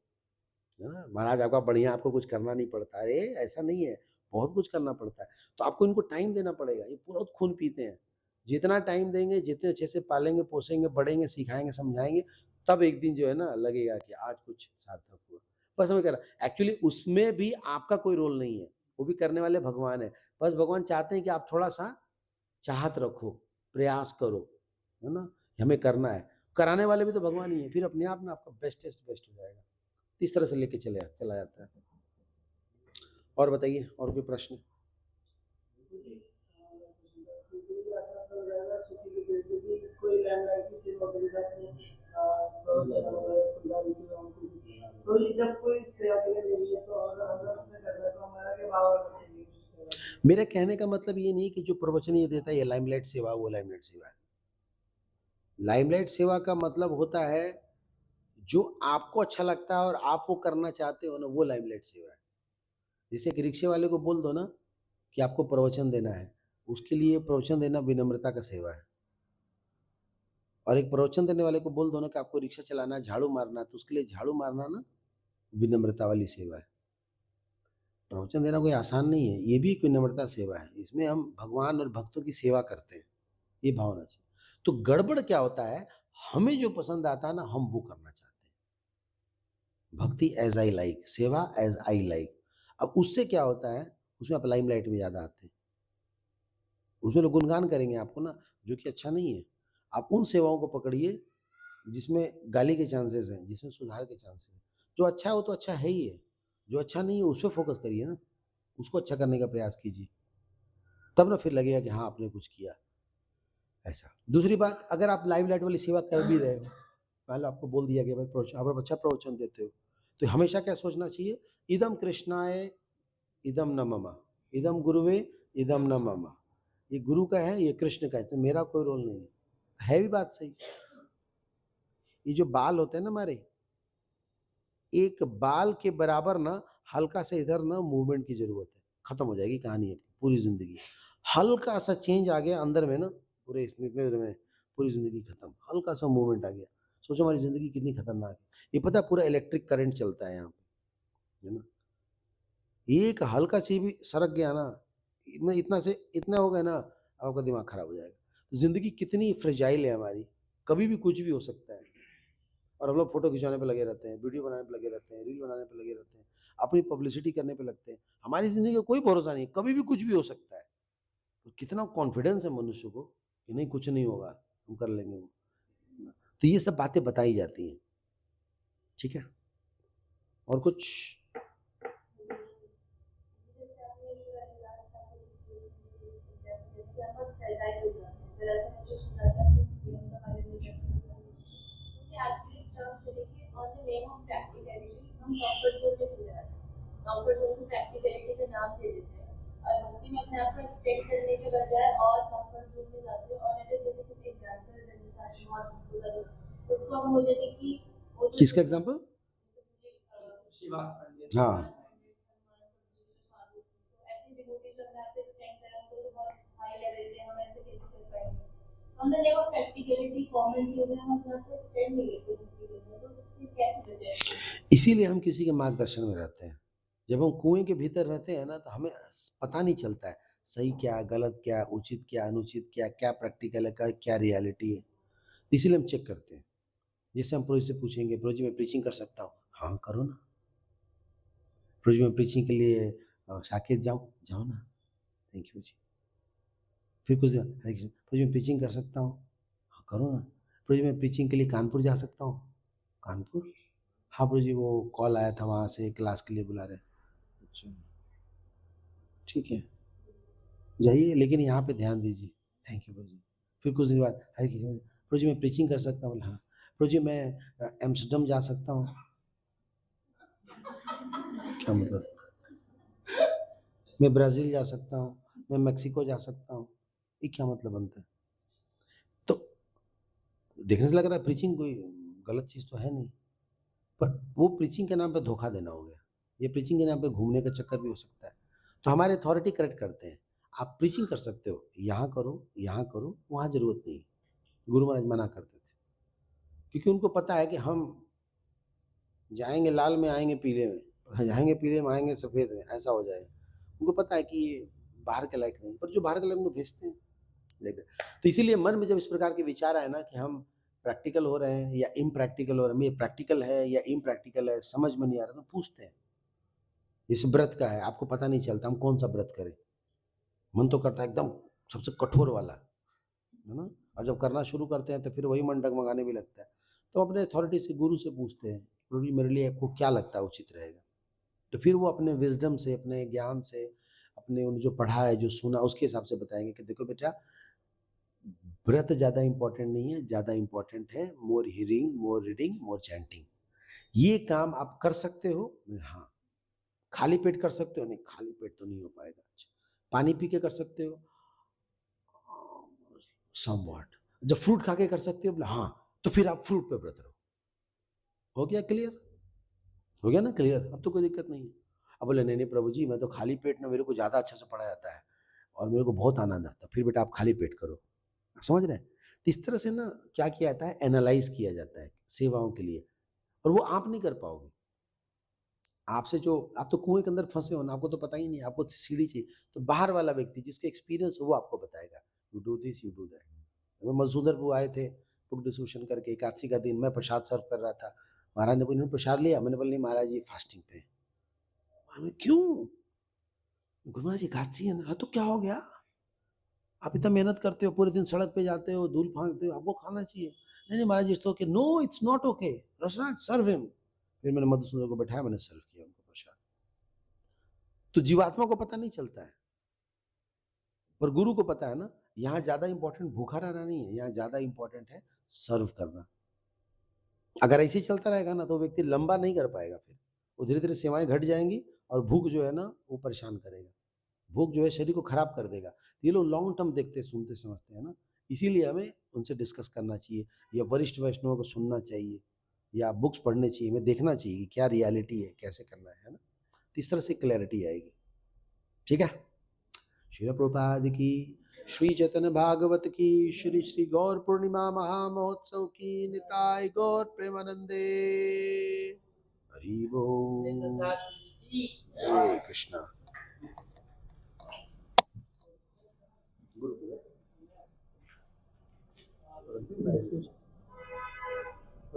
है ना, महाराज आपका बढ़िया, आपको कुछ करना नहीं पड़ता। अरे ऐसा नहीं है, बहुत कुछ करना पड़ता है। तो आपको इनको टाइम देना पड़ेगा। ये बहुत खून पीते हैं, जितना टाइम देंगे, जितने अच्छे से पालेंगे पोसेंगे, बढ़ेंगे, सिखाएंगे, समझाएंगे, तब एक दिन जो है ना लगेगा कि आज कुछ सार्थक हुआ। बस हमें कह रहा एक्चुअली उसमें भी आपका कोई रोल नहीं है, वो भी करने वाले भगवान है। बस भगवान चाहते हैं कि आप थोड़ा सा चाहत रखो, प्रयास करो, है ना, हमें करना है। कराने वाले भी तो भगवान ही है, फिर अपने आप ना आपका बेस्टेस्ट बेस्ट हो जाएगा। इस तरह से लेके चला जाता है। और बताइए, और कोई प्रश्न? मेरा कहने का मतलब ये नहीं कि जो प्रवचन ये देता है ये लाइमलाइट सेवा, वो लाइमलाइट सेवा है। लाइमलाइट सेवा का मतलब होता है जो आपको अच्छा लगता है और आप वो करना चाहते हो ना, वो लाइमलाइट सेवा है। जैसे एक रिक्शे वाले को बोल दो ना कि आपको प्रवचन देना है, उसके लिए प्रवचन देना विनम्रता का सेवा है। और एक प्रवचन देने वाले को बोल दो ना कि आपको रिक्शा चलाना है, झाड़ू मारना है, तो उसके लिए झाड़ू मारना ना विनम्रता वाली सेवा है। प्रवचन देना कोई आसान नहीं है, ये भी एक विनम्रता सेवा है। इसमें हम भगवान और भक्तों की सेवा करते हैं, ये भावना चाहिए। तो गड़बड़ क्या होता है, हमें जो पसंद आता है ना हम वो करना चाहते हैं। भक्ति एज आई लाइक, सेवा एज आई लाइक। अब उससे क्या होता है, उसमें आप लाइमलाइट में ज्यादा आते हैं, उसमें लोग गुणगान करेंगे आपको ना, जो कि अच्छा नहीं है। आप उन सेवाओं को पकड़िए जिसमें गाली के चांसेस हैं, जिसमें सुधार के चांसेस हैं। जो अच्छा है वो तो अच्छा है ही है, जो अच्छा नहीं है उस पर फोकस करिए ना, उसको अच्छा करने का प्रयास कीजिए, तब ना फिर लगेगा कि हाँ आपने कुछ किया। ऐसा। दूसरी बात, अगर आप लाइव लाइट वाली सेवा कर भी रहे हो, मान लो आपको बोल दिया गया भाई प्रवचन, आप अच्छा प्रवचन देते हो, तो हमेशा क्या सोचना चाहिए, इदम कृष्णाय इदम न मम, इदम गुरुवे इदम न मम। ये गुरु का है, ये कृष्ण का है, तो मेरा कोई रोल नहीं है भी बात सही। ये जो बाल होते हैं ना हमारे, एक बाल के बराबर ना हल्का सा इधर ना मूवमेंट की जरूरत है, खत्म हो जाएगी कहानी है पूरी जिंदगी। हल्का सा चेंज आ गया अंदर में ना, पूरे इतने देर में पूरी जिंदगी खत्म। हल्का सा मूवमेंट आ गया, सोचो हमारी जिंदगी कितनी खतरनाक है। ये पता है पूरा इलेक्ट्रिक करंट चलता है यहाँ पे, है ना। एक हल्का चीज भी सरक गया ना, इतना से इतना हो गया ना, आपका दिमाग खराब हो जाएगा। तो जिंदगी कितनी फ्रेजाइल है हमारी, कभी भी कुछ भी हो सकता है। और हम लोग फोटो खिंचाने पे लगे रहते हैं, वीडियो बनाने पे लगे रहते हैं, रील बनाने पे लगे रहते हैं, अपनी पब्लिसिटी करने पे लगते हैं। हमारी जिंदगी का कोई भरोसा नहीं, कभी भी कुछ भी हो सकता है। तो कितना कॉन्फिडेंस है मनुष्य को कि नहीं कुछ नहीं होगा, हम कर लेंगे वो। तो ये सब बातें बताई जाती हैं, ठीक है। और कुछ कंफर्ट जोन को प्रैक्टिकलिटी का नाम दे देते हैं और भक्ति में अपने आप को एक्सटेंड करने के बजाय और कंफर्ट जोन में जाते हैं। और अगर जैसे कुछ एग्जांपल जैसे और उसको हम बोल देते कि किसका एग्जांपल? शिवास पंडित। हाँ, ऐसे डिवोटीज अपने आप को एक्सटेंड करें तो बहुत हाई लेवल पे हम ऐसे कैसे कर पाएंगे। हम तो देखो प्रैक्टिकलिटी कॉमन चीजें हम अपने आप को एक्सटेंड नहीं लेते तो इससे कैसे बचे। इसीलिए हम किसी के मार्गदर्शन में रहते हैं। जब हम कुएं के भीतर रहते हैं ना, तो हमें पता नहीं चलता है सही क्या है, गलत क्या है, उचित क्या, अनुचित क्या, क्या प्रैक्टिकल है, क्या रियलिटी है। इसीलिए हम चेक करते हैं। जैसे हम प्रभु जी से पूछेंगे, प्रभु जी मैं प्रीचिंग कर सकता हूँ? हाँ करो ना। प्रभु जी मैं प्रीचिंग के लिए साकेत जाऊँ? जाओ ना। थैंक यू जी। फिर कुछ हरे कृष्ण, प्रभु जी मैं प्रीचिंग कर सकता हूँ? हाँ करो ना। प्रभु जी मैं प्रीचिंग के लिए कानपुर जा सकता हूँ? कानपुर? हाँ प्रभु जी वो कॉल आया था वहाँ से, क्लास के लिए बुला रहे। अच्छा ठीक है, जाइए, लेकिन यहाँ पे ध्यान दीजिए। थैंक यू प्रभु जी। फिर कुछ दिन बाद हरे कृष्ण, प्रभु जी मैं प्रीचिंग कर सकता हूँ? हाँ। प्रभु जी मैं एम्स्टर्डम जा सकता हूँ? क्या मतलब? मैं ब्राज़ील जा सकता हूँ, मैं मेक्सिको जा सकता हूँ, ये क्या मतलब बनता है? तो देखने से लग रहा है प्रीचिंग कोई गलत चीज़ तो है नहीं, पर वो प्रीचिंग के नाम पे धोखा देना हो गया। ये प्रीचिंग के नाम पे घूमने का चक्कर भी हो सकता है। तो हमारे अथॉरिटी करेक्ट करते हैं, आप प्रीचिंग कर सकते हो, यहाँ करो, वहाँ ज़रूरत नहीं। गुरु महाराज मना करते थे, क्योंकि उनको पता है कि हम जाएँगे लाल में, आएँगे पीले में, जाएँगे पीले में, आएँगे सफ़ेद में, ऐसा हो जाएगा। उनको पता है कि ये बाहर के लायक नहीं, पर जो बाहर के लायक उनको भेजते हैं लेकर। तो इसीलिए मन में जब इस प्रकार के विचार आए ना कि हम प्रैक्टिकल हो रहे हैं या इम्प्रैक्टिकल हो रहे हैं, ये प्रैक्टिकल है या इम्प्रैक्टिकल है, समझ में नहीं आ रहा, तो पूछते हैं। जैसे व्रत का है, आपको पता नहीं चलता हम कौन सा व्रत करें, मन तो करता है एकदम सबसे कठोर वाला, है ना। और जब करना शुरू करते हैं तो फिर वही मन डगमगाने भी लगता है। तो अपने अथॉरिटी से, गुरु से पूछते हैं, गुरु जी मेरे लिए आपको क्या लगता है उचित रहेगा। तो फिर वो अपने विजडम से, अपने ज्ञान से, अपने उन्होंने जो पढ़ा है, जो सुना, उसके हिसाब से बताएंगे कि देखो बेटा, व्रत ज़्यादा इंपॉर्टेंट नहीं है, ज़्यादा इंपॉर्टेंट है मोर हियरिंग, मोर रीडिंग, मोर चैंटिंग। ये काम आप कर सकते हो? हाँ। खाली पेट कर सकते हो? नहीं, खाली पेट तो नहीं हो पाएगा। अच्छा, पानी पी के कर सकते हो? समवॉट। जब फ्रूट खा के कर सकते हो? बोला हाँ। तो फिर आप फ्रूट पे व्रत रहो। हो गया क्लियर? हो गया ना क्लियर? अब तो कोई दिक्कत नहीं है। अब बोले नहीं नहीं प्रभु जी, मैं तो खाली पेट में मेरे को ज़्यादा अच्छे से पढ़ा जाता है और मेरे को बहुत आनंद आता है। फिर बेटा आप खाली पेट करो। आप समझ रहे हैं? तो इस तरह से ना क्या किया जाता है, एनालाइज किया जाता है सेवाओं के लिए, और वो आप नहीं कर पाओगे। आपसे जो, आप तो कुएं के अंदर फंसे हो ना, आपको तो पता ही नहीं, आपको तो सीढ़ी चाहिए। तो बाहर वाला व्यक्ति जिसका एक्सपीरियंस हो वो आपको बताएगा, you do this, you do that. Madhusudan वो आए थे बुक डिस्ट्रीब्यूशन करके, एकादशी का दिन मैं प्रसाद सर्व कर रहा था। महाराज ने बोला इन्होंने प्रसाद लिया? मैंने बोला नहीं महाराज ये फास्टिंग पे। मैंने क्यों? गुरु महाराज एकादशी है ना। हाँ तो क्या हो गया, आप इतना मेहनत करते हो, पूरे दिन सड़क पे जाते हो, धूल फांकते हो, आपको खाना चाहिए। नहीं नहीं Maharaj it's okay. No it's not okay, prasad serve him. फिर मैंने मधुसूदन को बैठाया, मैंने सर्व किया उनको प्रसाद। तो जीवात्मा को पता नहीं चलता है, पर गुरु को पता है ना। यहाँ ज़्यादा इम्पोर्टेंट भूखा रहना नहीं है, यहाँ ज़्यादा इम्पोर्टेंट है सर्व करना। अगर ऐसे ही चलता रहेगा ना तो व्यक्ति लंबा नहीं कर पाएगा, फिर वो धीरे धीरे सेवाएं घट जाएंगी और भूख जो है ना वो परेशान करेगा। भूख जो है शरीर को खराब कर देगा। ये लोग लॉन्ग टर्म देखते सुनते समझते हैं ना, इसीलिए हमें उनसे डिस्कस करना चाहिए या वरिष्ठ वैष्णवों को सुनना चाहिए या बुक्स पढ़ने चाहिए, हमें देखना चाहिए कि क्या रियलिटी है, कैसे करना है ना। तो इस तरह से क्लैरिटी आएगी। ठीक है। श्री प्रभुपाद की, श्री चैतन्य भागवत की, श्री श्री गौर पूर्णिमा महामहोत्सव की, निताय गौर प्रेमानंदे। हरि बोल। हरे कृष्णा। गुरु